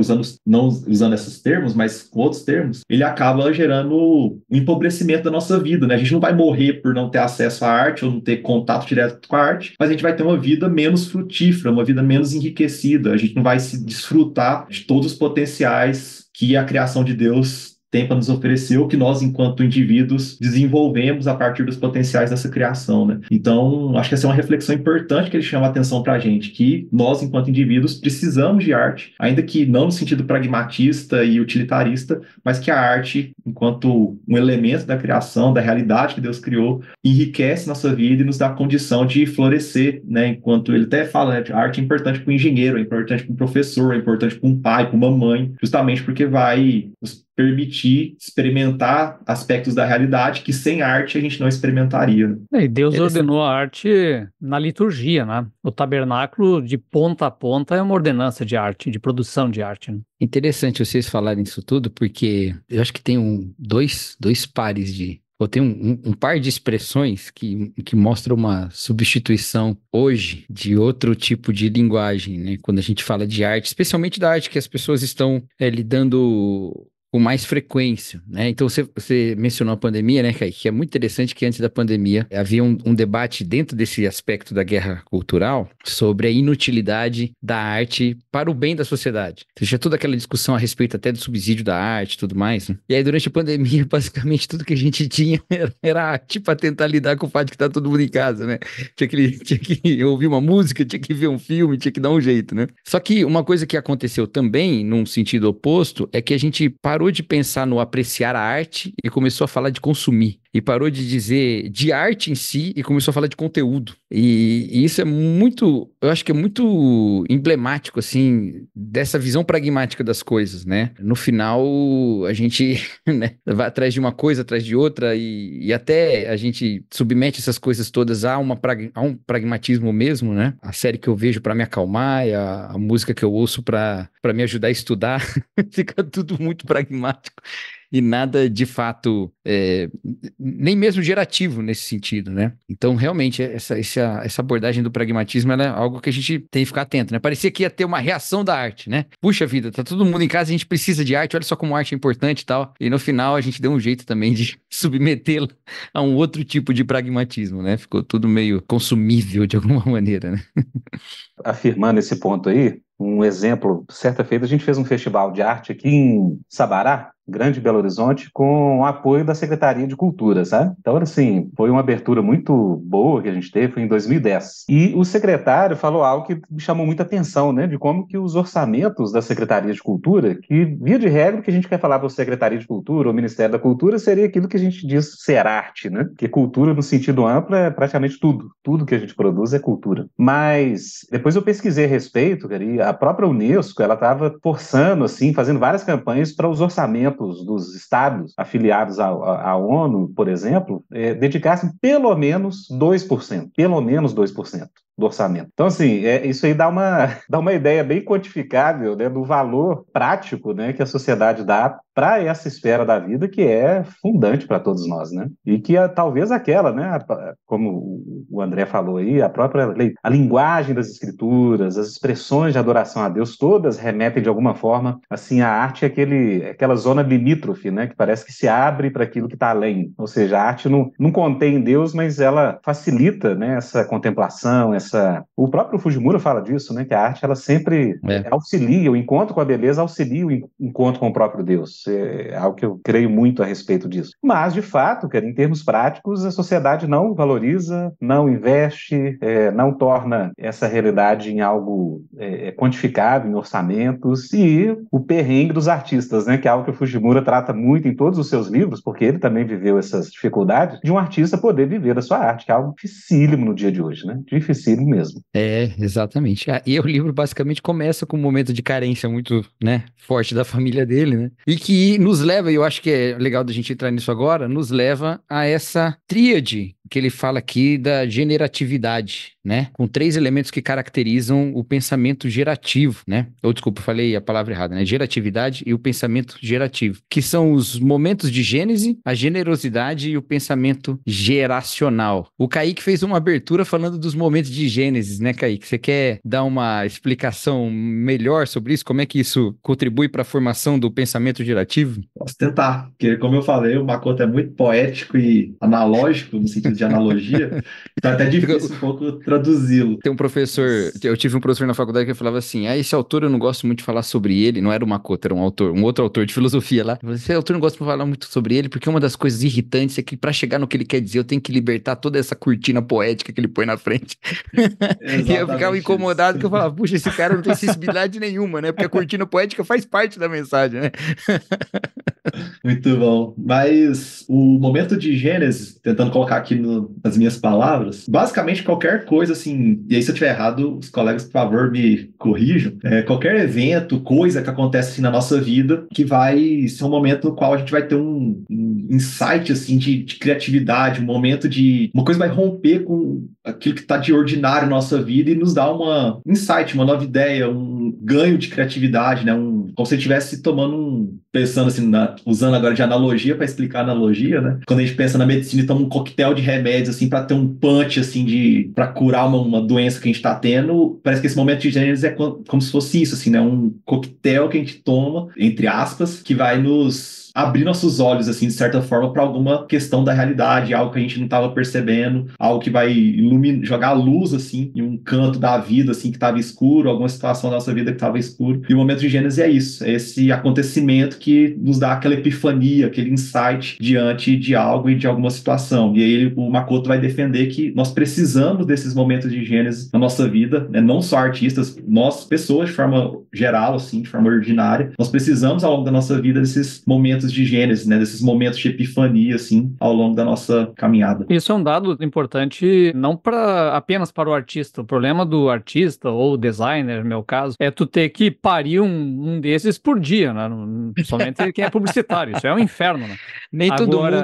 não usando esses termos, mas com outros termos, ele acaba gerando um empobrecimento da nossa vida, né? A gente não vai morrer por não ter acesso à arte ou não ter contato direto com a arte, mas a gente vai ter uma vida menos frutífera, uma vida menos enriquecida, a gente não vai se desfrutar de todos os potenciais que a criação de Deus tem para nos oferecer, o que nós, enquanto indivíduos, desenvolvemos a partir dos potenciais dessa criação, né? Então, acho que essa é uma reflexão importante que ele chama a atenção para a gente, que nós, enquanto indivíduos, precisamos de arte, ainda que não no sentido pragmatista e utilitarista, mas que a arte, enquanto um elemento da criação, da realidade que Deus criou, enriquece nossa vida e nos dá a condição de florescer, né? Enquanto ele até fala, né, a arte é importante para o engenheiro, é importante para o professor, é importante para um pai, para uma mãe, justamente porque vai nos permitir experimentar aspectos da realidade que sem arte a gente não experimentaria. E Deus ordenou a arte na liturgia, né? O tabernáculo, de ponta a ponta, é uma ordenança de arte, de produção de arte, né? Interessante vocês falarem isso tudo, porque eu acho que tem dois pares de... Ou tem um par de expressões que mostram uma substituição hoje de outro tipo de linguagem, né? Quando a gente fala de arte, especialmente da arte que as pessoas estão lidando com mais frequência, né? Então você mencionou a pandemia, né, Kaique? Que é muito interessante que antes da pandemia havia um debate dentro desse aspecto da guerra cultural sobre a inutilidade da arte para o bem da sociedade. Tinha toda aquela discussão a respeito até do subsídio da arte e tudo mais, né? E aí durante a pandemia, basicamente tudo que a gente tinha era arte para tentar lidar com o fato de que tá todo mundo em casa, né? Tinha que ouvir uma música, tinha que ver um filme, tinha que dar um jeito, né? Só que uma coisa que aconteceu também, num sentido oposto, é que a gente parou de pensar no apreciar a arte e começou a falar de consumir. e parou de dizer de arte em si e começou a falar de conteúdo. E isso é muito, eu acho que é muito emblemático, assim, dessa visão pragmática das coisas, né? No final, a gente, né, vai atrás de uma coisa, atrás de outra, e até a gente submete essas coisas todas a um pragmatismo mesmo, né? A série que eu vejo para me acalmar, a música que eu ouço para me ajudar a estudar, fica tudo muito pragmático. E nada de fato, nem mesmo gerativo nesse sentido, né? Então, realmente, essa abordagem do pragmatismo ela é algo que a gente tem que ficar atento, né? Parecia que ia ter uma reação da arte, né? Puxa vida, tá todo mundo em casa, a gente precisa de arte, olha só como arte é importante e tal. E no final a gente deu um jeito também de submetê-la a um outro tipo de pragmatismo, né? Ficou tudo meio consumível de alguma maneira, né? Afirmando esse ponto aí, um exemplo, certa feita a gente fez um festival de arte aqui em Sabará, Grande Belo Horizonte, com o apoio da Secretaria de Cultura, sabe? Então, assim, foi uma abertura muito boa que a gente teve, foi em 2010. E o secretário falou algo que me chamou muita atenção, né? De como que os orçamentos da Secretaria de Cultura, que, via de regra, o que a gente quer falar para a Secretaria de Cultura ou Ministério da Cultura seria aquilo que a gente diz ser arte, né? Porque cultura, no sentido amplo, é praticamente tudo. Tudo que a gente produz é cultura. Mas, depois eu pesquisei a respeito, cara, e a própria Unesco, ela estava forçando, assim, fazendo várias campanhas para os orçamentos dos estados afiliados à ONU, por exemplo, dedicassem pelo menos 2%. Pelo menos 2% do orçamento. Então, assim, isso aí dá uma ideia bem quantificável, né, do valor prático, né, que a sociedade dá para essa esfera da vida que é fundante para todos nós, né? E que talvez aquela, né, como o André falou aí, a linguagem das escrituras, as expressões de adoração a Deus, todas remetem de alguma forma, assim, a arte é aquela zona limítrofe, né, que parece que se abre para aquilo que está além. Ou seja, a arte não contém Deus, mas ela facilita, né, essa contemplação, o próprio Fujimura fala disso, né? Que a arte ela sempre auxilia, o encontro com a beleza auxilia o encontro com o próprio Deus. É algo que eu creio muito a respeito disso. Mas, de fato, cara, em termos práticos, a sociedade não valoriza, não investe, não torna essa realidade em algo quantificável, em orçamentos, e o perrengue dos artistas, né? Que é algo que o Fujimura trata muito em todos os seus livros, porque ele também viveu essas dificuldades, de um artista poder viver da sua arte, que é algo dificílimo no dia de hoje, né? Dificílimo mesmo. Exatamente. E o livro basicamente começa com um momento de carência muito, né, forte da família dele, né? E que nos leva, e eu acho que é legal da gente entrar nisso agora, nos leva a essa tríade que ele fala aqui da generatividade, né? Com 3 elementos que caracterizam o pensamento gerativo, né? Ou, desculpa, falei a palavra errada, né? Geratividade e o pensamento gerativo, que são os momentos de gênese, a generosidade e o pensamento geracional. O Kaique fez uma abertura falando dos momentos de gênesis, né, Kaique? Você quer dar uma explicação melhor sobre isso? Como é que isso contribui para a formação do pensamento gerativo? Posso tentar, porque como eu falei, o Makoto é muito poético e analógico, no sentido de analogia, então é até difícil um pouco traduzi-lo. Tem um professor, eu tive um professor na faculdade que falava assim, esse autor eu não gosto muito de falar sobre ele, não era o Makoto, era um outro autor de filosofia lá. Esse autor eu não gosto de falar muito sobre ele, porque uma das coisas irritantes é que para chegar no que ele quer dizer, eu tenho que libertar toda essa cortina poética que ele põe na frente. E eu ficava incomodado, que eu falava, puxa, esse cara não tem sensibilidade nenhuma, né? Porque a cortina poética faz parte da mensagem, né? Muito bom. Mas o momento de Gênesis, tentando colocar aqui nas minhas palavras, basicamente qualquer coisa assim, e aí se eu estiver errado, os colegas, por favor, me corrijam, qualquer evento, coisa que acontece assim, na nossa vida, que vai ser um momento no qual a gente vai ter um insight assim, de criatividade, um momento de... Uma coisa vai romper com aquilo que está de ordinário na nossa vida e nos dá uma insight, uma nova ideia, um ganho de criatividade, né? Como se estivesse tomando pensando assim, usando agora de analogia para explicar a analogia, né? Quando a gente pensa na medicina e toma um coquetel de remédios assim para ter um punch assim para curar uma doença que a gente está tendo, parece que esse momento de Gênesis é como se fosse isso assim, né? Um coquetel que a gente toma, entre aspas, que vai nos abrir nossos olhos, assim, de certa forma, para alguma questão da realidade, algo que a gente não estava percebendo, algo que vai jogar a luz, assim, em um canto da vida, assim, que estava escuro, alguma situação da nossa vida que estava escuro. E o momento de Gênesis é isso, é esse acontecimento que nos dá aquela epifania, aquele insight diante de algo e de alguma situação. E aí o Makoto vai defender que nós precisamos desses momentos de Gênesis na nossa vida, né? Não só artistas, nós, pessoas, de forma geral, assim, de forma ordinária, nós precisamos, ao longo da nossa vida, desses momentos momentos de gênese, né? Desses momentos de epifania, assim, ao longo da nossa caminhada. Isso é um dado importante não apenas para o artista. O problema do artista ou designer, no meu caso, é tu ter que parir um desses por dia, né? Somente quem é publicitário. Isso é um inferno, né? Nem todo Agora-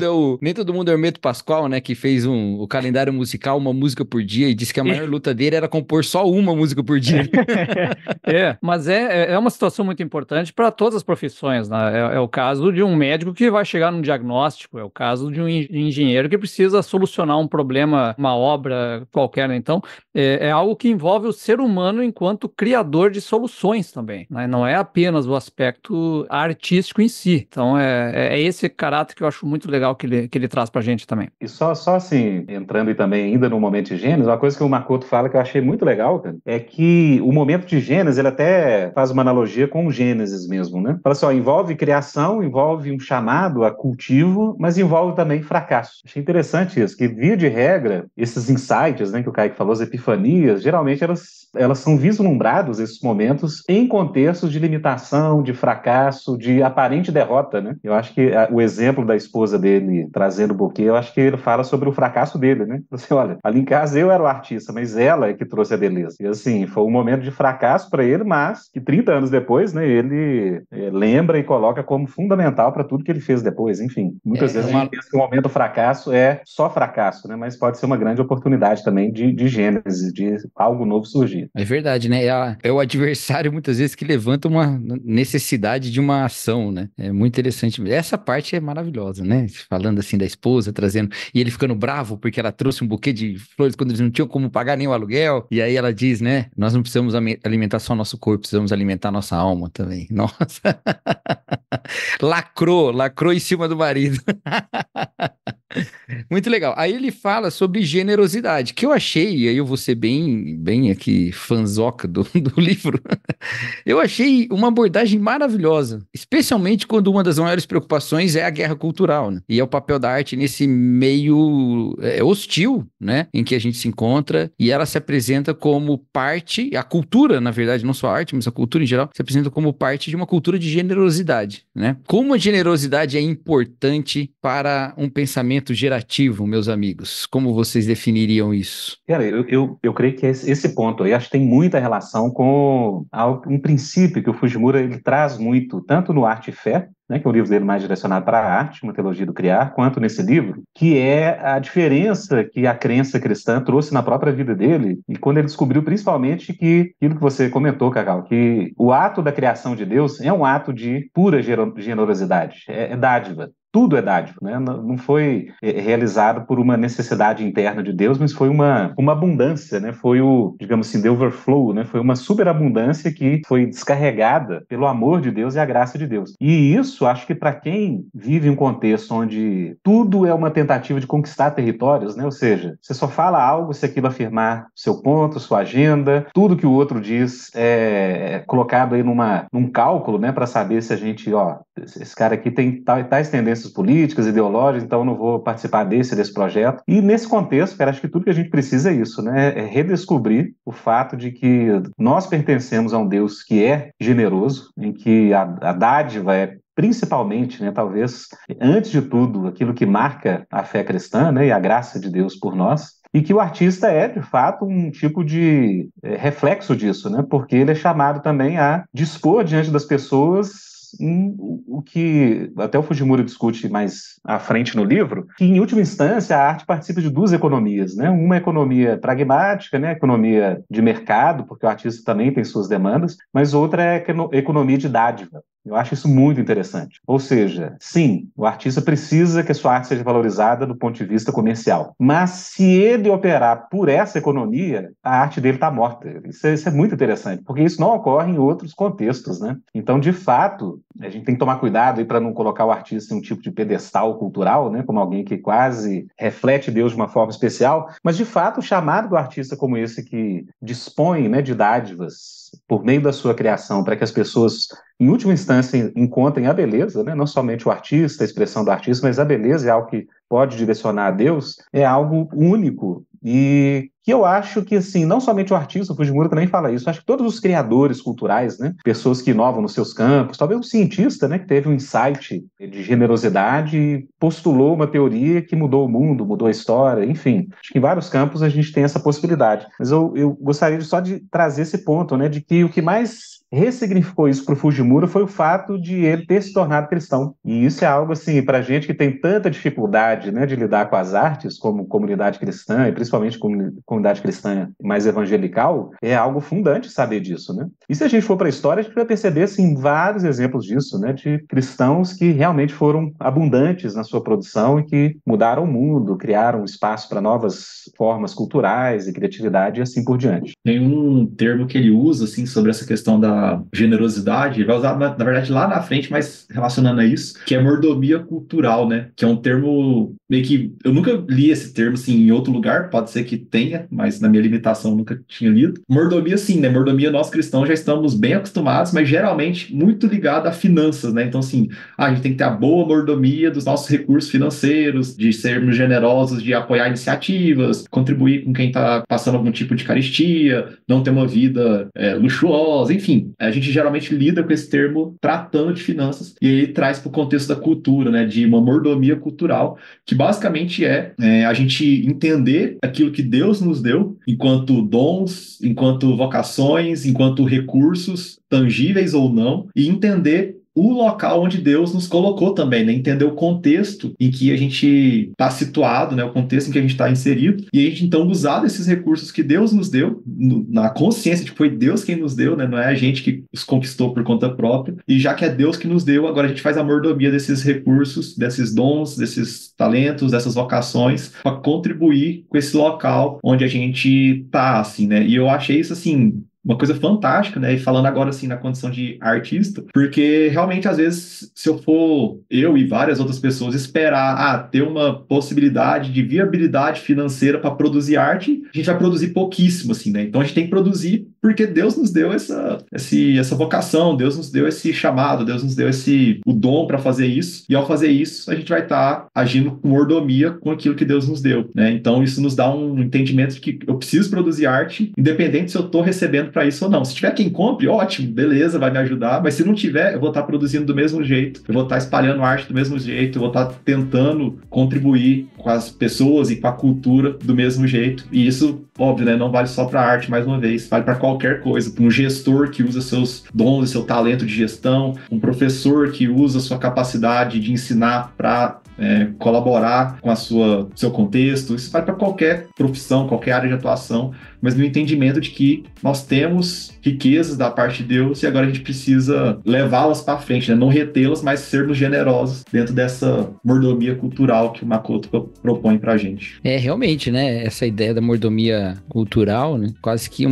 mundo é o Hermeto Pascoal, né? Que fez o calendário musical, uma música por dia, e disse que a maior luta dele era compor só uma música por dia. Mas é uma situação muito importante para todas as profissões, né? É o caso de um médico que vai chegar num diagnóstico, é o caso de um engenheiro que precisa solucionar um problema, uma obra qualquer, né? Então, é algo que envolve o ser humano enquanto criador de soluções também, né? Não é apenas o aspecto artístico em si. Então, é esse caráter que eu acho muito legal que ele traz pra gente também. E só assim, entrando e também ainda no momento de Gênesis, uma coisa que o Makoto fala que eu achei muito legal, cara, é que o momento de Gênesis, ele até faz uma analogia com o Gênesis mesmo, né? Fala assim, ó, envolve criação, envolve um chamado a cultivo, mas envolve também fracasso. Achei interessante isso, que via de regra, esses insights, né, que o Kaique falou, as epifanias, geralmente elas são vislumbrados, esses momentos, em contextos de limitação, de fracasso, de aparente derrota, né? Eu acho que o exemplo da esposa dele trazendo o buquê, eu acho que ele fala sobre o fracasso dele, né? Assim, olha, ali em casa eu era o artista, mas ela é que trouxe a beleza. E assim, foi um momento de fracasso para ele, mas que 30 anos depois, né, ele lembra e coloca como fundamental para tudo que ele fez depois. Enfim, muitas vezes a gente pensa que o momento do fracasso é só fracasso, né? Mas pode ser uma grande oportunidade também de gênese, de algo novo surgir. É verdade, né? É o adversário, muitas vezes, que levanta uma necessidade de uma ação, né? É muito interessante. Essa parte é maravilhosa, né? Falando assim da esposa, trazendo... E ele ficando bravo porque ela trouxe um buquê de flores quando eles não tinham como pagar nem o aluguel. E aí ela diz, né? Nós não precisamos alimentar só nosso corpo, precisamos alimentar nossa alma também. Nossa! Lacrou em cima do marido. Muito legal. Aí ele fala sobre generosidade, que eu achei, e aí eu vou ser bem aqui fanzoca do livro, eu achei uma abordagem maravilhosa, especialmente quando uma das maiores preocupações é a guerra cultural, né? E é o papel da arte nesse meio hostil, né? Em que a gente se encontra, e ela se apresenta como parte, a cultura, na verdade, não só a arte, mas a cultura em geral, se apresenta como parte de uma cultura de generosidade, né? Como a generosidade é importante para um pensamento gerativo, meus amigos? Como vocês definiriam isso? Cara, eu creio que esse ponto aí acho que tem muita relação com um princípio que o Fujimura ele traz muito, tanto no Arte e Fé, né, que é o livro dele mais direcionado para a arte, uma teologia do criar, quanto nesse livro, que é a diferença que a crença cristã trouxe na própria vida dele, e quando ele descobriu principalmente que, aquilo que você comentou, Cacau, que o ato da criação de Deus é um ato de pura generosidade, é dádiva. Tudo é dádiva, né? Não foi realizado por uma necessidade interna de Deus, mas foi uma abundância, né? Foi digamos assim, the overflow, né? Foi uma superabundância que foi descarregada pelo amor de Deus e a graça de Deus. E isso, acho que para quem vive em um contexto onde tudo é uma tentativa de conquistar territórios, né? Ou seja, você só fala algo se aquilo afirmar seu ponto, sua agenda, tudo que o outro diz é colocado aí num cálculo, né? Para saber se a gente, esse cara aqui tem tais tendências políticas, ideológicas, então eu não vou participar desse projeto. E nesse contexto, cara, acho que tudo que a gente precisa é isso, né? É redescobrir o fato de que nós pertencemos a um Deus que é generoso, em que a dádiva é principalmente, né, talvez, antes de tudo, aquilo que marca a fé cristã, né, e a graça de Deus por nós, e que o artista é, de fato, um tipo de reflexo disso, né, porque ele é chamado também a dispor diante das pessoas o que até o Fujimura discute mais à frente no livro, que em última instância a arte participa de duas economias, né? Uma economia pragmática, né? Economia de mercado, porque o artista também tem suas demandas, mas outra é a economia de dádiva. Eu acho isso muito interessante. Ou seja, sim, o artista precisa que a sua arte seja valorizada do ponto de vista comercial. Mas se ele operar por essa economia, a arte dele está morta. Isso é muito interessante, porque isso não ocorre em outros contextos, né? Então, de fato, a gente tem que tomar cuidado para não colocar o artista em um tipo de pedestal cultural, né? Como alguém que quase reflete Deus de uma forma especial. Mas, de fato, o chamado do artista como esse que dispõe, né, de dádivas por meio da sua criação para que as pessoas, em última instância, encontrem a beleza, né? Não somente o artista, a expressão do artista, mas a beleza é algo que pode direcionar a Deus, é algo único e que eu acho que, assim, não somente o artista, o Fujimura também fala isso, acho que todos os criadores culturais, né, pessoas que inovam nos seus campos, talvez um cientista, né, que teve um insight de generosidade e postulou uma teoria que mudou o mundo, mudou a história, enfim. Acho que em vários campos a gente tem essa possibilidade. Mas eu gostaria só de trazer esse ponto, né, de que o que mais ressignificou isso para o Fujimura foi o fato de ele ter se tornado cristão. E isso é algo, assim, para a gente que tem tanta dificuldade, né, de lidar com as artes, como comunidade cristã, e principalmente comunidade cristã mais evangelical, é algo fundante saber disso, né? E se a gente for para a história, a gente vai perceber, assim, vários exemplos disso, né, de cristãos que realmente foram abundantes na sua produção e que mudaram o mundo, criaram espaço para novas formas culturais e criatividade e assim por diante. Tem um termo que ele usa, assim, sobre essa questão da generosidade, ele vai usar, na verdade, lá na frente, mas relacionando a isso, que é mordomia cultural, né? Que é um termo meio que... Eu nunca li esse termo, assim, em outro lugar, pode ser que tenha, mas na minha limitação eu nunca tinha lido. Mordomia, sim, né? Mordomia, nós cristãos já estamos bem acostumados, mas geralmente muito ligado a finanças, né? Então, assim, a gente tem que ter a boa mordomia dos nossos recursos financeiros, de sermos generosos, de apoiar iniciativas, contribuir com quem está passando algum tipo de carestia, não ter uma vida luxuosa, enfim. A gente geralmente lida com esse termo tratando de finanças e ele traz para o contexto da cultura, né, de uma mordomia cultural, que basicamente é a gente entender aquilo que Deus nos deu enquanto dons, enquanto vocações, enquanto recursos tangíveis ou não, e entender o local onde Deus nos colocou também, né? Entender o contexto em que a gente está situado, né? O contexto em que a gente está inserido, e a gente então usar desses recursos que Deus nos deu, na consciência de que foi Deus quem nos deu, né? Não é a gente que os conquistou por conta própria, e já que é Deus que nos deu, agora a gente faz a mordomia desses recursos, desses dons, desses talentos, dessas vocações, para contribuir com esse local onde a gente está, assim, né? E eu achei isso, assim, uma coisa fantástica, né? E falando agora, assim, na condição de artista, porque realmente, às vezes, se eu e várias outras pessoas esperar ter uma possibilidade de viabilidade financeira para produzir arte, a gente vai produzir pouquíssimo, assim, né? Então a gente tem que produzir porque Deus nos deu essa vocação, Deus nos deu esse chamado, Deus nos deu o dom para fazer isso, e ao fazer isso, a gente vai estar agindo com mordomia com aquilo que Deus nos deu, né? Então isso nos dá um entendimento de que eu preciso produzir arte, independente se eu estou recebendo para isso ou não. Se tiver quem compre, ótimo, beleza, vai me ajudar, mas se não tiver, eu vou estar produzindo do mesmo jeito, eu vou estar espalhando arte do mesmo jeito, eu vou estar tentando contribuir com as pessoas e com a cultura do mesmo jeito, e isso, óbvio, né, não vale só para arte, mais uma vez, vale para qualquer coisa, para um gestor que usa seus dons e seu talento de gestão, um professor que usa sua capacidade de ensinar para colaborar com seu contexto, isso vale para qualquer profissão, qualquer área de atuação, mas no entendimento de que nós temos riquezas da parte de Deus e agora a gente precisa levá-las para frente, né? Não retê-las, mas sermos generosos dentro dessa mordomia cultural que o Makoto propõe para a gente. Realmente, né? Essa ideia da mordomia cultural, né? Quase que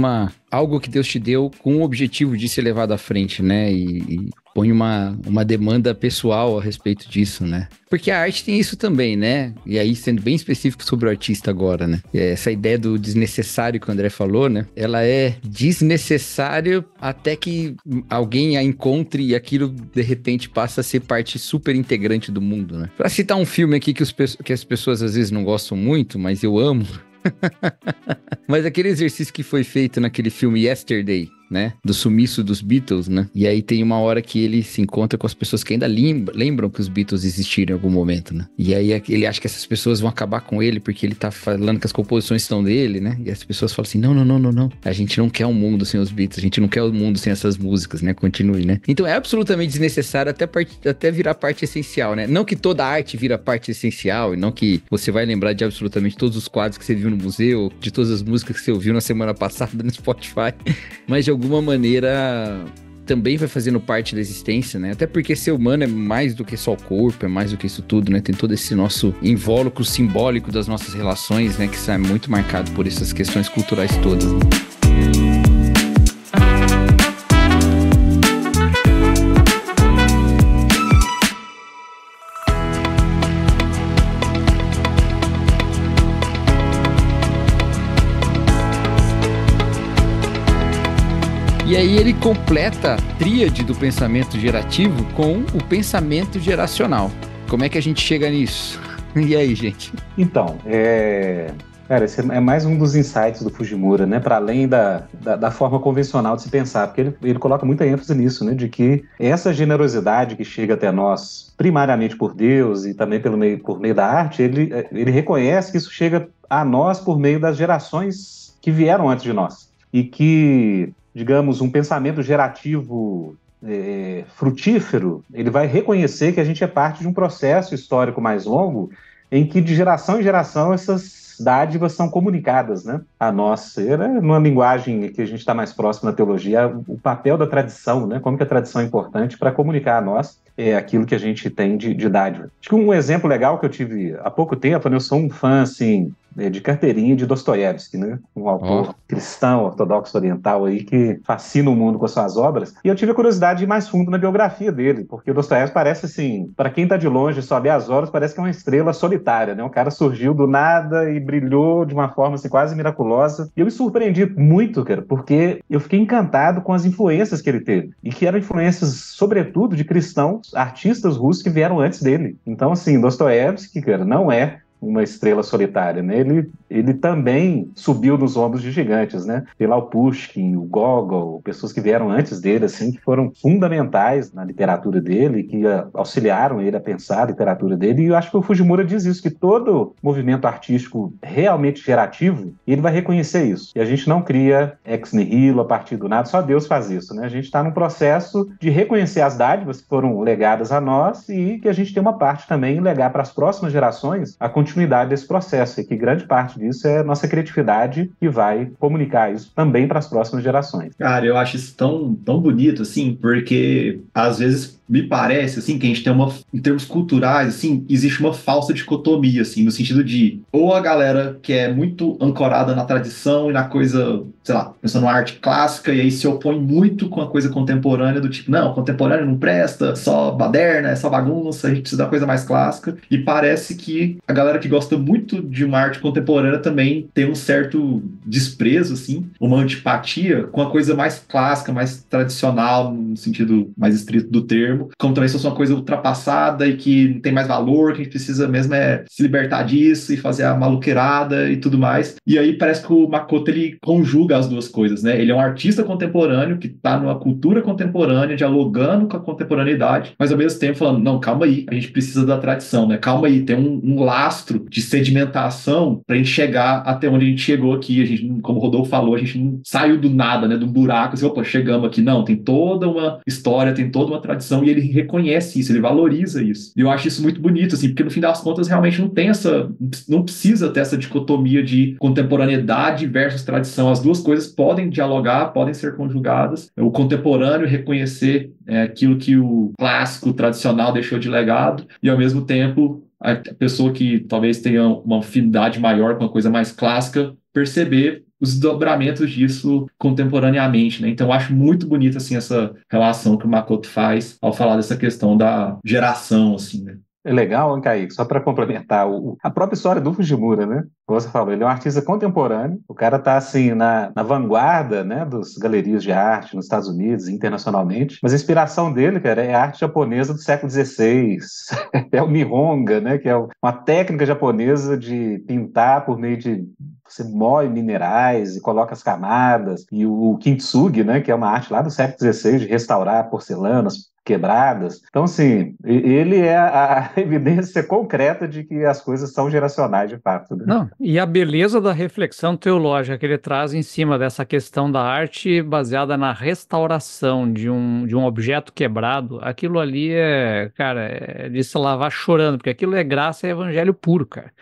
algo que Deus te deu com o objetivo de ser levado à frente, né? E põe uma demanda pessoal a respeito disso, né? Porque a arte tem isso também, né? E aí, sendo bem específico sobre o artista agora, né? Essa ideia do desnecessário que o André falou, né? Ela é desnecessária até que alguém a encontre e aquilo, de repente, passa a ser parte super integrante do mundo, né? Pra citar um filme aqui que as pessoas às vezes não gostam muito, mas eu amo... Mas aquele exercício que foi feito naquele filme Yesterday, né? Do sumiço dos Beatles, né? E aí tem uma hora que ele se encontra com as pessoas que ainda lembram que os Beatles existiram em algum momento, né? E aí ele acha que essas pessoas vão acabar com ele porque ele tá falando que as composições estão dele, né? E as pessoas falam assim, não. A gente não quer um mundo sem os Beatles, a gente não quer um mundo sem essas músicas, né? Continue, né? Então é absolutamente desnecessário até virar parte essencial, né? Não que toda arte vira parte essencial e não que você vai lembrar de absolutamente todos os quadros que você viu no museu, de todas as músicas que você ouviu na semana passada no Spotify, mas de alguma maneira também vai fazendo parte da existência, né? Até porque ser humano é mais do que só o corpo, é mais do que isso tudo, né? Tem todo esse nosso invólucro simbólico das nossas relações, né? Que é muito marcado por essas questões culturais todas, né? E aí ele completa a tríade do pensamento gerativo com o pensamento geracional. Como é que a gente chega nisso? E aí, gente? Então, Cara, esse é mais um dos insights do Fujimura, né? Para além da forma convencional de se pensar, porque ele coloca muita ênfase nisso, né? De que essa generosidade que chega até nós, primariamente por Deus e também por meio da arte, ele reconhece que isso chega a nós por meio das gerações que vieram antes de nós. E que, digamos, um pensamento gerativo frutífero, ele vai reconhecer que a gente é parte de um processo histórico mais longo em que de geração em geração essas dádivas são comunicadas, né, a nós. Era numa linguagem que a gente está mais próximo na teologia, o papel da tradição, né, como que a tradição é importante para comunicar a nós aquilo que a gente tem de dádiva. Acho que um exemplo legal que eu tive há pouco tempo, né, eu sou um fã, assim, de carteirinha de Dostoiévski, né? Um autor cristão, ortodoxo oriental aí que fascina o mundo com as suas obras. E eu tive a curiosidade de ir mais fundo na biografia dele, porque o Dostoiévski parece assim, para quem está de longe, só vê as obras, parece que é uma estrela solitária, né? Um cara surgiu do nada e brilhou de uma forma assim, quase miraculosa. E eu me surpreendi muito, cara, porque eu fiquei encantado com as influências que ele teve. E que eram influências, sobretudo, de cristãos, artistas russos que vieram antes dele. Então, assim, Dostoiévski, cara, não é uma estrela solitária, né? Ele também subiu nos ombros de gigantes, né? Tem lá o Pushkin, o Gogol, pessoas que vieram antes dele, assim, que foram fundamentais na literatura dele, que auxiliaram ele a pensar a literatura dele, e eu acho que o Fujimura diz isso, que todo movimento artístico realmente gerativo, ele vai reconhecer isso. E a gente não cria ex nihilo a partir do nada, só Deus faz isso, né? A gente está num processo de reconhecer as dádivas que foram legadas a nós e que a gente tem uma parte também em legar para as próximas gerações a continuidade desse processo, e que grande parte disso é nossa criatividade que vai comunicar isso também para as próximas gerações. Cara, eu acho isso tão, tão bonito, assim, porque às vezes me parece, assim, que a gente tem em termos culturais, assim, existe uma falsa dicotomia, assim, no sentido de, ou a galera que é muito ancorada na tradição e na coisa, sei lá, pensando na arte clássica, e aí se opõe muito com a coisa contemporânea, do tipo, não, contemporâneo não presta, só baderna, é só bagunça, a gente precisa da coisa mais clássica, e parece que a galera que gosta muito de uma arte contemporânea também tem um certo desprezo, assim, uma antipatia com a coisa mais clássica, mais tradicional, no sentido mais estrito do termo, como também se fosse uma coisa ultrapassada e que não tem mais valor, que a gente precisa mesmo se libertar disso e fazer a maluqueirada e tudo mais. E aí parece que o Makoto, ele conjuga as duas coisas, né? Ele é um artista contemporâneo que está numa cultura contemporânea, dialogando com a contemporaneidade, mas ao mesmo tempo falando, não, calma aí, a gente precisa da tradição, né? Calma aí, tem um lastro de sedimentação para a gente chegar até onde a gente chegou aqui. A gente, como o Rodolfo falou, a gente não saiu do nada, né? Do buraco, assim, opa, chegamos aqui. Não, tem toda uma história, tem toda uma tradição, e ele reconhece isso, ele valoriza isso. E eu acho isso muito bonito, assim, porque no fim das contas realmente não precisa ter essa dicotomia de contemporaneidade versus tradição. As duas coisas podem dialogar, podem ser conjugadas. O contemporâneo reconhecer aquilo que o clássico, tradicional deixou de legado, e ao mesmo tempo a pessoa que talvez tenha uma afinidade maior com a coisa mais clássica perceber os desdobramentos disso contemporaneamente, né? Então eu acho muito bonita, assim, essa relação que o Makoto faz ao falar dessa questão da geração, assim, né? É legal, hein, Kaique? Só para complementar a própria história do Fujimura, né? Como você falou, ele é um artista contemporâneo, o cara está assim, na vanguarda, né, das galerias de arte nos Estados Unidos, internacionalmente, mas a inspiração dele, cara, é a arte japonesa do século XVI, é o Nihonga, né, que é uma técnica japonesa de pintar por meio de você moe minerais e coloca as camadas, e o kintsugi, né, que é uma arte lá do século XVI de restaurar porcelanas quebradas. Então, assim, ele é a evidência concreta de que as coisas são geracionais, de fato, né? Não, e a beleza da reflexão teológica que ele traz em cima dessa questão da arte baseada na restauração de um objeto quebrado, aquilo ali cara, é de se lavar chorando, porque aquilo é graça e evangelho puro, cara.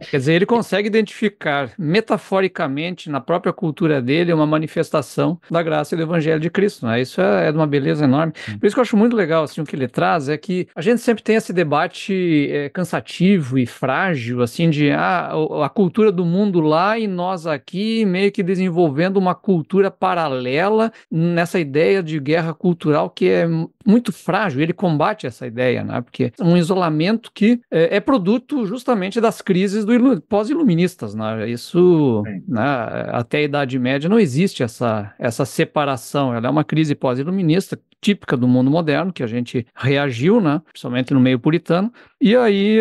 Quer dizer, ele consegue identificar metaforicamente na própria cultura dele uma manifestação da graça e do evangelho de Cristo, né? Isso é de uma beleza enorme. Por isso que eu acho muito legal, assim, o que ele traz é que a gente sempre tem esse debate cansativo e frágil, assim, de a cultura do mundo lá e nós aqui meio que desenvolvendo uma cultura paralela nessa ideia de guerra cultural que é muito frágil. Ele combate essa ideia, né? Porque é um isolamento que é produto justamente das crises pós-iluministas, né? Isso, né, até a Idade Média não existe essa separação, ela é uma crise pós-iluminista típica do mundo moderno, que a gente reagiu, né, principalmente no meio puritano, e aí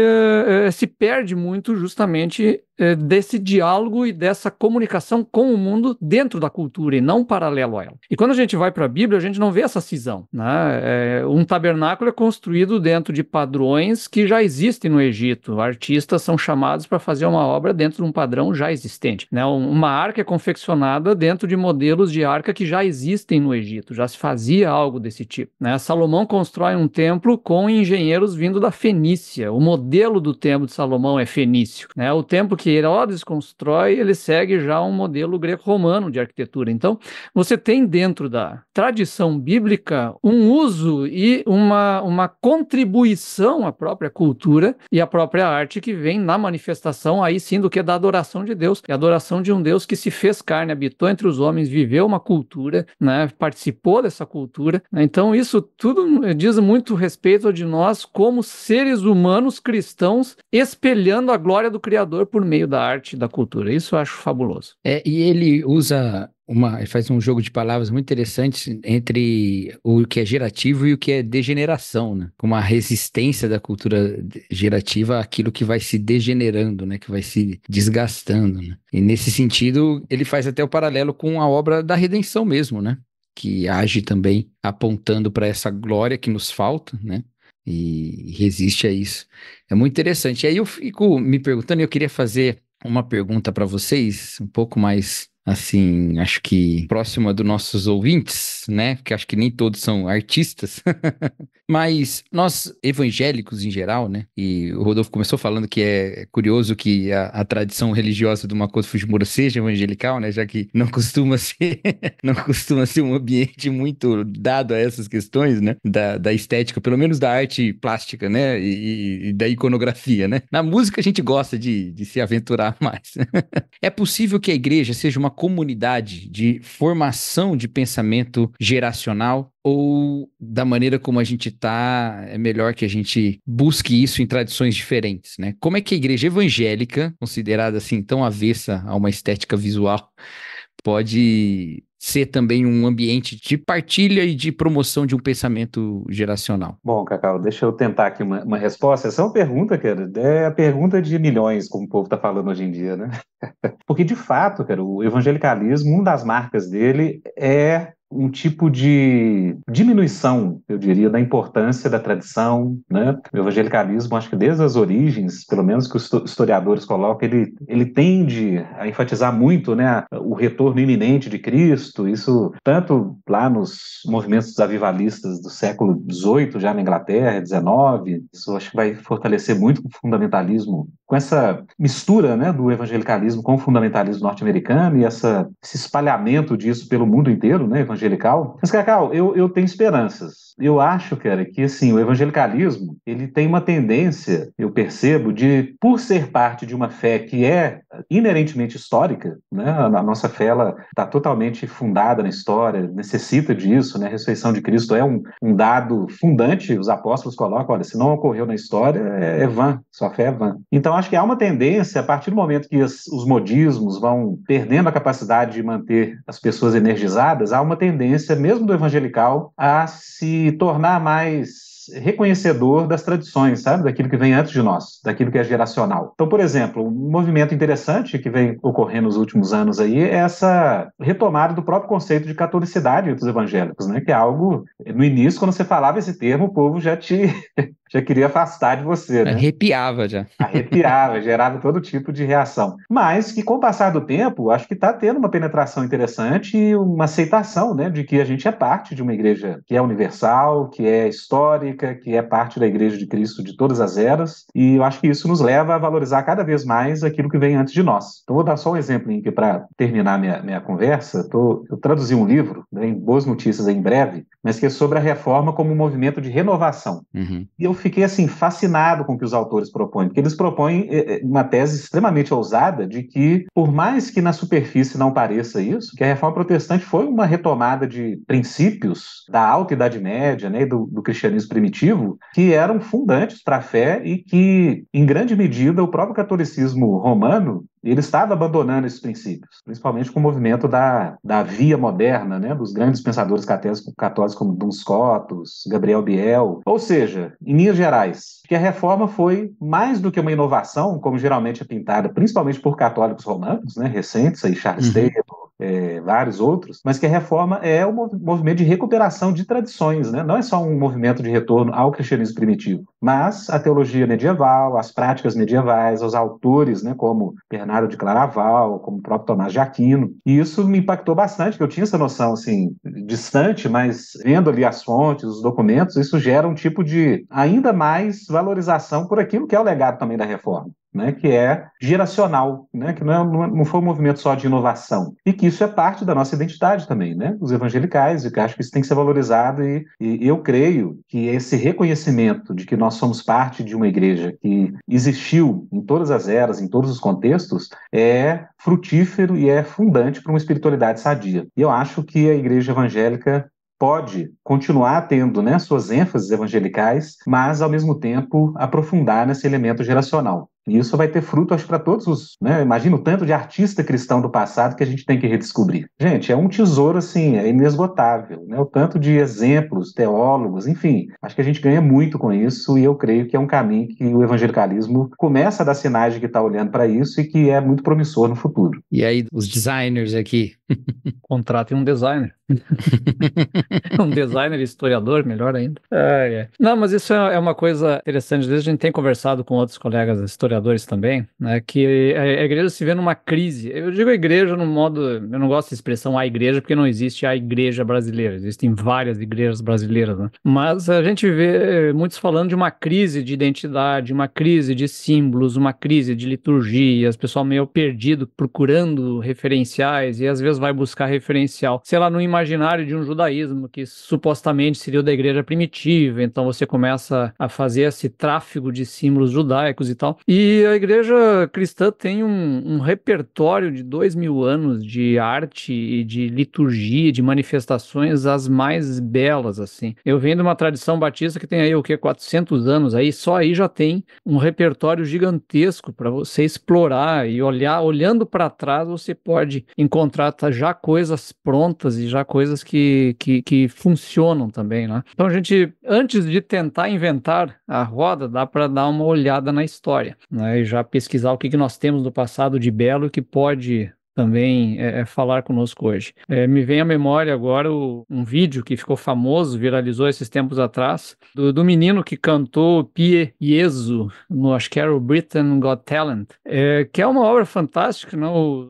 se perde muito justamente desse diálogo e dessa comunicação com o mundo dentro da cultura e não paralelo a ela. E quando a gente vai para a Bíblia, a gente não vê essa cisão, né? Um tabernáculo é construído dentro de padrões que já existem no Egito. Artistas são chamados para fazer uma obra dentro de um padrão já existente, né? Uma arca é confeccionada dentro de modelos de arca que já existem no Egito, já se fazia algo desse tipo, né? Salomão constrói um templo com engenheiros vindo da Fenícia. O modelo do templo de Salomão é fenício, né? O templo que Herodes constrói, ele segue já um modelo greco-romano de arquitetura. Então, você tem dentro da tradição bíblica um uso e uma contribuição à própria cultura e à própria arte que vem na manifestação aí sim do que é da adoração de Deus, é a adoração de um Deus que se fez carne, habitou entre os homens, viveu uma cultura, né? Participou dessa cultura, né? Então isso tudo diz muito respeito de nós como seres humanos cristãos espelhando a glória do Criador por meio da arte e da cultura. Isso eu acho fabuloso. E ele usa ele faz um jogo de palavras muito interessante entre o que é gerativo e o que é degeneração, né? Com uma resistência da cultura gerativa àquilo que vai se degenerando, né? Que vai se desgastando, né? E nesse sentido, ele faz até o paralelo com a obra da redenção mesmo, né? Que age também apontando para essa glória que nos falta, né? E resiste a isso. É muito interessante. E aí eu fico me perguntando, e eu queria fazer uma pergunta para vocês, um pouco mais, assim, acho que próxima dos nossos ouvintes, né? Porque acho que nem todos são artistas. Mas nós, evangélicos em geral, né? E o Rodolfo começou falando que é curioso que a tradição religiosa do Makoto Fujimura seja evangelical, né? Já que não costuma ser, não costuma ser um ambiente muito dado a essas questões, né? Da estética, pelo menos da arte plástica, né? E da iconografia, né? Na música a gente gosta de se aventurar mais. É possível que a igreja seja uma comunidade de formação de pensamento geracional? Ou da maneira como a gente está, é melhor que a gente busque isso em tradições diferentes, né? Como é que a igreja evangélica, considerada assim tão avessa a uma estética visual, pode ser também um ambiente de partilha e de promoção de um pensamento geracional? Bom, Cacau, deixa eu tentar aqui uma resposta. Essa é uma pergunta, cara, é a pergunta de milhões, como o povo está falando hoje em dia, né? Porque, de fato, cara, o evangelicalismo, uma das marcas dele é um tipo de diminuição, eu diria, da importância da tradição, né? O evangelicalismo, acho que desde as origens, pelo menos que os historiadores colocam, ele tende a enfatizar muito, né, o retorno iminente de Cristo, isso tanto lá nos movimentos avivalistas do século XVIII, já na Inglaterra, XIX, isso acho que vai fortalecer muito o fundamentalismo, com essa mistura, né, do evangelicalismo com o fundamentalismo norte-americano e esse espalhamento disso pelo mundo inteiro, né, evangelical. Mas, Cacau, eu tenho esperanças. Eu acho, cara, que assim, o evangelicalismo, ele tem uma tendência, eu percebo, de, por ser parte de uma fé que é inerentemente histórica, né, a nossa fé está totalmente fundada na história, necessita disso, né, a ressurreição de Cristo é um dado fundante, os apóstolos colocam, olha, se não ocorreu na história, é vã, sua fé é vã. Então, acho que há uma tendência, a partir do momento que os modismos vão perdendo a capacidade de manter as pessoas energizadas, há uma tendência, mesmo do evangelical, a se tornar mais reconhecedor das tradições, sabe? Daquilo que vem antes de nós, daquilo que é geracional. Então, por exemplo, um movimento interessante que vem ocorrendo nos últimos anos aí é essa retomada do próprio conceito de catolicidade entre os evangélicos, né? Que é algo, no início, quando você falava esse termo, o povo já queria afastar de você, né? Arrepiava já. Arrepiava, gerava todo tipo de reação. Mas que, com o passar do tempo, acho que está tendo uma penetração interessante e uma aceitação, né, de que a gente é parte de uma igreja que é universal, que é histórica, que é parte da Igreja de Cristo de todas as eras, e eu acho que isso nos leva a valorizar cada vez mais aquilo que vem antes de nós. Então, vou dar só um exemplo aqui para terminar minha conversa. Eu traduzi um livro, né, em Boas Notícias em breve, mas que é sobre a reforma como um movimento de renovação. Uhum. E eu fiquei, assim, fascinado com o que os autores propõem, porque eles propõem uma tese extremamente ousada de que, por mais que na superfície não pareça isso, que a reforma protestante foi uma retomada de princípios da Alta Idade Média, né, do cristianismo primitivo, que eram fundantes para a fé e que, em grande medida, o próprio catolicismo romano ele estava abandonando esses princípios, principalmente com o movimento da via moderna, né, dos grandes pensadores católicos como Duns Scotus, Gabriel Biel. Ou seja, em linhas gerais, que a reforma foi mais do que uma inovação, como geralmente é pintada, principalmente por católicos romanos, né, recentes, aí Charles Taylor, vários outros, mas que a reforma é um movimento de recuperação de tradições, né? Não é só um movimento de retorno ao cristianismo primitivo, mas a teologia medieval, as práticas medievais, os autores, né, como Bernardo de Claraval, como o próprio Tomás de Aquino. E isso me impactou bastante, que eu tinha essa noção assim, distante, mas vendo ali as fontes, os documentos, isso gera um tipo de ainda mais valorização por aquilo que é o legado também da reforma. Né, que é geracional, né, que não foi um movimento só de inovação, e que isso é parte da nossa identidade também, né, os evangelicais, e que acho que isso tem que ser valorizado, e eu creio que esse reconhecimento de que nós somos parte de uma igreja que existiu em todas as eras, em todos os contextos, é frutífero e é fundante para uma espiritualidade sadia. E eu acho que a igreja evangélica pode continuar tendo, né, suas ênfases evangelicais, mas, ao mesmo tempo, aprofundar nesse elemento geracional. E isso vai ter fruto, acho, para todos os... Né, imagina o tanto de artista cristão do passado que a gente tem que redescobrir. Gente, é um tesouro, assim, é inesgotável. Né, o tanto de exemplos, teólogos, enfim. Acho que a gente ganha muito com isso e eu creio que é um caminho que o evangelicalismo começa a dar sinais de que está olhando para isso e que é muito promissor no futuro. E aí, os designers aqui? Contratem um designer. Um designer historiador, melhor ainda. Não, mas isso é uma coisa interessante. Às vezes a gente tem conversado com outros colegas historiadores também, né, que a igreja se vê numa crise. Eu digo a igreja no modo... Eu não gosto da expressão a igreja, porque não existe a igreja brasileira. Existem várias igrejas brasileiras, né? Mas a gente vê muitos falando de uma crise de identidade, uma crise de símbolos, uma crise de liturgias, pessoal meio perdido procurando referenciais e às vezes vai buscar referencial, sei lá, no imaginário de um judaísmo que supostamente seria o da igreja primitiva, então você começa a fazer esse tráfego de símbolos judaicos e tal. E a igreja cristã tem um repertório de 2000 anos de arte e de liturgia, de manifestações as mais belas, assim. Eu venho de uma tradição batista que tem aí, 400 anos, aí só aí já tem um repertório gigantesco para você explorar e olhando para trás você pode encontrar já coisas prontas e já coisas que funcionam também, né? Então a gente, antes de tentar inventar a roda, dá para dar uma olhada na história, né? E já pesquisar o que nós temos do passado de belo que pode também falar conosco hoje. Me vem à memória agora um vídeo que ficou famoso, viralizou esses tempos atrás, do menino que cantou Pie Jesu, acho que era o Britain Got Talent, que é uma obra fantástica, não?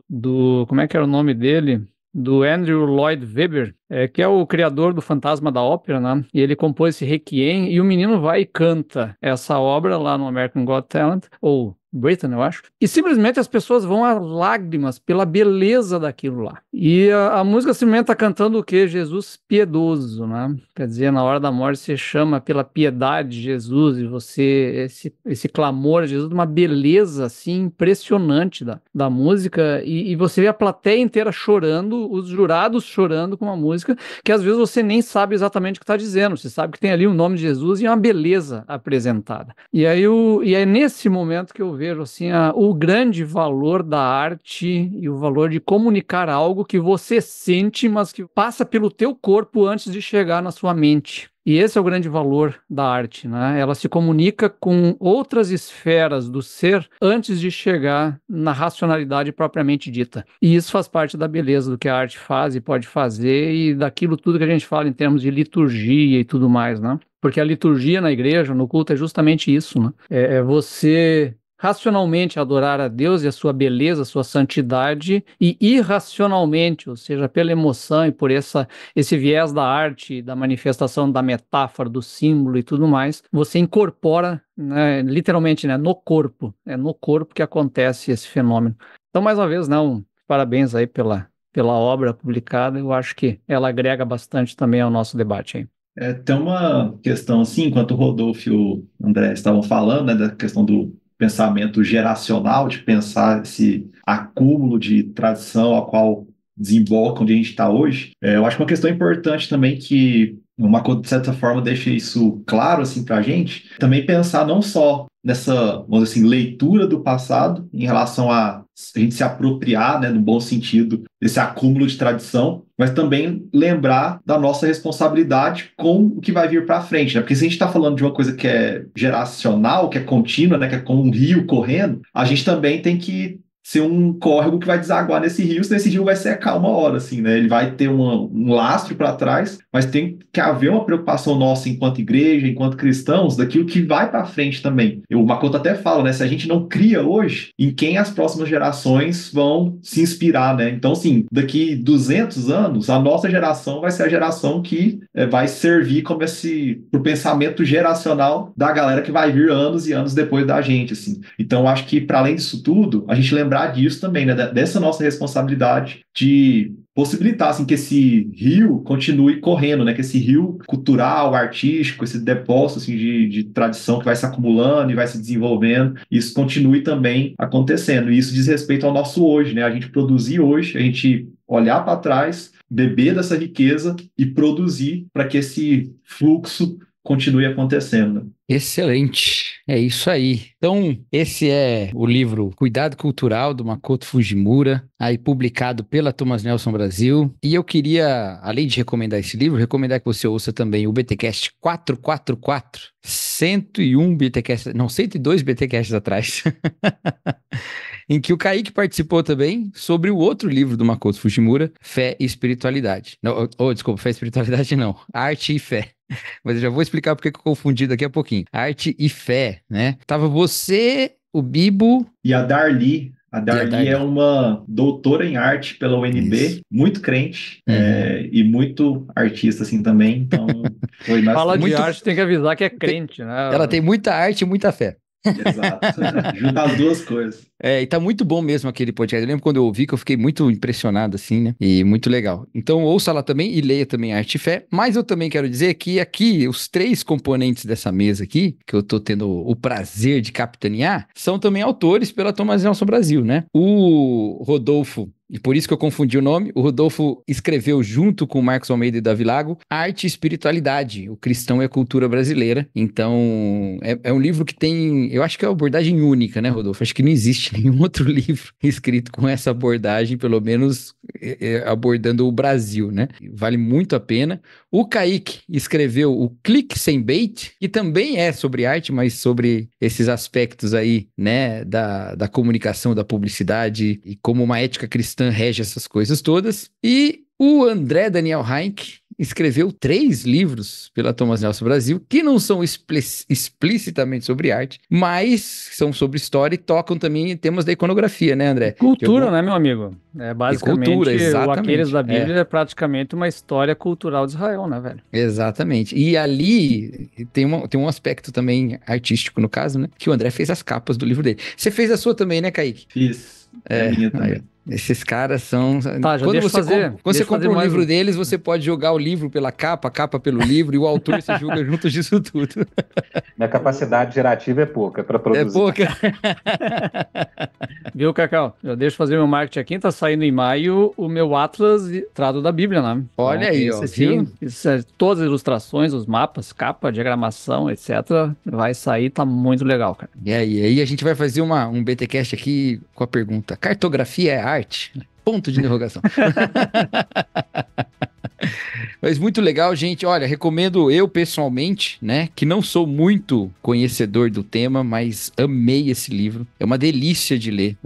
Como é que era o nome dele? Do Andrew Lloyd Webber, que é o criador do Fantasma da Ópera, né? E ele compôs esse Requiem, e o menino vai e canta essa obra lá no American Got Talent, ou Britain, eu acho, e simplesmente as pessoas vão a lágrimas pela beleza daquilo lá. E a música simplesmente está cantando o quê? Jesus piedoso, né? Quer dizer, na hora da morte você chama pela piedade de Jesus, e você, esse clamor de Jesus, uma beleza assim impressionante da música, e você vê a plateia inteira chorando, os jurados chorando com uma música que às vezes você nem sabe exatamente o que está dizendo, você sabe que tem ali o nome de Jesus e uma beleza apresentada. E aí é nesse momento que eu vejo assim, o grande valor da arte e o valor de comunicar algo que você sente, mas que passa pelo teu corpo antes de chegar na sua mente. E esse é o grande valor da arte, né? Ela se comunica com outras esferas do ser antes de chegar na racionalidade propriamente dita. E isso faz parte da beleza do que a arte faz e pode fazer, e daquilo tudo que a gente fala em termos de liturgia e tudo mais, né? Porque a liturgia na igreja, no culto, é justamente isso, né? É você racionalmente adorar a Deus e a sua beleza, a sua santidade, e irracionalmente, ou seja, pela emoção e por esse viés da arte, da manifestação da metáfora, do símbolo e tudo mais, você incorpora, né, literalmente, né, no corpo. É no corpo que acontece esse fenômeno. Então, mais uma vez, né, parabéns aí pela obra publicada. Eu acho que ela agrega bastante também ao nosso debate aí. Tem uma questão assim, enquanto o Rodolfo e o André estavam falando, né, da questão do pensamento geracional, de pensar esse acúmulo de tradição a qual desemboca onde a gente está hoje. Eu acho uma questão importante também que uma coisa, de certa forma, deixa isso claro assim, para a gente, também pensar não só nessa, vamos dizer assim, leitura do passado em relação a a gente se apropriar, né, no bom sentido, desse acúmulo de tradição, mas também lembrar da nossa responsabilidade com o que vai vir para frente, né? Porque se a gente está falando de uma coisa que é geracional, que é contínua, né, que é como um rio correndo, a gente também tem que ser um córrego que vai desaguar nesse rio, senão esse rio vai secar uma hora, assim, né? Ele vai ter um lastro para trás, mas tem que haver uma preocupação nossa enquanto igreja, enquanto cristãos, daquilo que vai para frente também. O Makoto até fala, né? Se a gente não cria hoje, em quem as próximas gerações vão se inspirar, né? Então, assim, daqui 200 anos, a nossa geração vai ser a geração que vai servir como pro pensamento geracional da galera que vai vir anos e anos depois da gente, assim. Então, acho que, para além disso tudo, a gente lembrar disso também, né? Dessa nossa responsabilidade de possibilitar assim, que esse rio continue correndo, né? Que esse rio cultural, artístico, esse depósito assim, de tradição que vai se acumulando e vai se desenvolvendo, isso continue também acontecendo. E isso diz respeito ao nosso hoje, né? A gente produzir hoje, a gente olhar para trás, beber dessa riqueza e produzir para que esse fluxo continue acontecendo. Excelente, é isso aí. Então, esse é o livro Cuidado Cultural, do Makoto Fujimura, aí publicado pela Thomas Nelson Brasil. E eu queria, além de recomendar esse livro, recomendar que você ouça também o BTcast 444, 101 BTcast, não, 102 BTcasts atrás, em que o Kaique participou também sobre o outro livro do Makoto Fujimura, Fé e Espiritualidade. Não, desculpa, Fé e Espiritualidade não, Arte e Fé. Mas eu já vou explicar porque que eu confundi daqui a pouquinho. Arte e Fé, né? Tava você, o Bibo... E a Darli. A Darli é uma doutora em arte pela UNB, Isso. muito crente e muito artista assim também, então foi mais... Fala de muito... arte, tem que avisar que é crente, né? Ela tem muita arte e muita fé. Exato, juntar as duas coisas. E tá muito bom mesmo aquele podcast. Eu lembro quando eu ouvi que eu fiquei muito impressionado, assim, né? E muito legal. Então ouça lá também e leia também Arte e Fé. Mas eu também quero dizer que aqui, os 3 componentes dessa mesa aqui, que eu tô tendo o prazer de capitanear, são também autores pela Thomas Nelson Brasil, né? O Rodolfo, e por isso que eu confundi o nome, o Rodolfo escreveu junto com o Marcos Almeida e Davi Lago, Arte e Espiritualidade, o Cristão e a Cultura Brasileira. Então, é um livro que tem, eu acho que é uma abordagem única, né, Rodolfo? Acho que não existe nenhum outro livro escrito com essa abordagem, pelo menos abordando o Brasil, né? Vale muito a pena. O Kaique escreveu o Clique Sem Bait, que também é sobre arte, mas sobre esses aspectos aí, né, da comunicação, da publicidade e como uma ética cristã rege essas coisas todas. E o André Daniel Heinck escreveu 3 livros pela Thomas Nelson Brasil, que não são explicitamente sobre arte, mas são sobre história e tocam também em temas da iconografia, né, André? Cultura, né, meu amigo? Basicamente, cultura, exatamente. o Aqueles da Bíblia é praticamente uma história cultural de Israel, né, velho? Exatamente. E ali tem um aspecto também artístico, no caso, né? Que o André fez as capas do livro dele. Você fez a sua também, né, Kaique? Fiz. É minha também. Aí, esses caras são... Tá, quando você compra um livro deles, você pode jogar o livro pela capa, a capa pelo livro, e o autor você julga junto disso tudo. Minha capacidade gerativa é pouca para produzir. É pouca. Viu, Cacau? Eu deixo fazer meu marketing aqui, tá saindo em maio o meu Atlas Trado da Bíblia, né? Olha então, aí, ó. Sim, todas as ilustrações, os mapas, capa, diagramação, etc. Vai sair, tá muito legal, cara. E aí a gente vai fazer um BTcast aqui com a pergunta: cartografia é arte? Ponto de interrogação. Mas muito legal, gente. Olha, recomendo eu pessoalmente, né, que não sou muito conhecedor do tema, mas amei esse livro. É uma delícia de ler,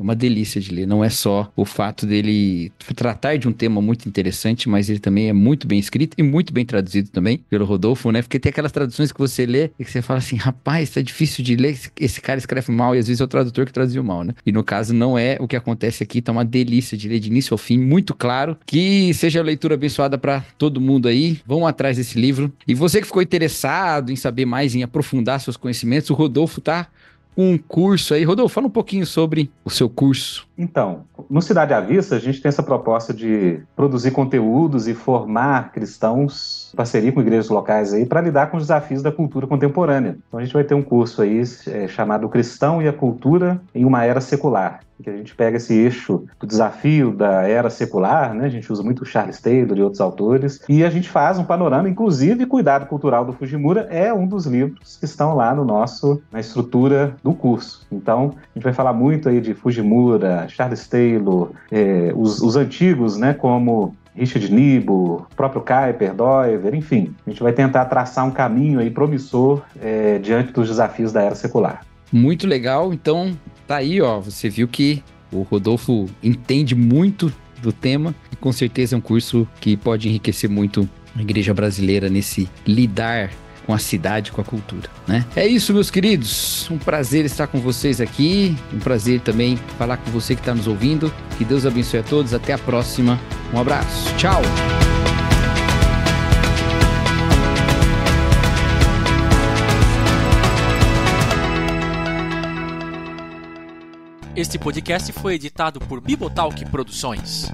Não é só o fato dele tratar de um tema muito interessante, mas ele também é muito bem escrito e muito bem traduzido também pelo Rodolfo, né? Porque tem aquelas traduções que você lê e que você fala assim, rapaz, tá difícil de ler, esse cara escreve mal, e às vezes é o tradutor que traduziu mal, né? E no caso não é o que acontece aqui, tá uma delícia de ler de início ao fim, muito claro. Que seja a leitura abençoada para todo mundo aí. Vão atrás desse livro. E você que ficou interessado em saber mais, em aprofundar seus conhecimentos, o Rodolfo tá com um curso aí. Rodolfo, fala um pouquinho sobre o seu curso. Então, no Cidade à Vista, a gente tem essa proposta de produzir conteúdos e formar cristãos em parceria com igrejas locais aí para lidar com os desafios da cultura contemporânea. Então, a gente vai ter um curso aí chamado Cristão e a Cultura em uma Era Secular, que a gente pega esse eixo do desafio da era secular, né? A gente usa muito Charles Taylor e outros autores, e a gente faz um panorama, inclusive Cuidado Cultural do Fujimura é um dos livros que estão lá na estrutura do curso. Então, a gente vai falar muito aí de Fujimura, Charles Taylor, os antigos, né, como Richard Niebuhr, próprio Kuiper, Doiver, enfim. A gente vai tentar traçar um caminho aí promissor diante dos desafios da era secular. Muito legal. Então, tá aí, ó. Você viu que o Rodolfo entende muito do tema e com certeza é um curso que pode enriquecer muito a igreja brasileira nesse lidar com a cidade, com a cultura, né? É isso, meus queridos. Um prazer estar com vocês aqui. Um prazer também falar com você que está nos ouvindo. Que Deus abençoe a todos. Até a próxima. Um abraço. Tchau. Este podcast foi editado por Bibotalk Produções.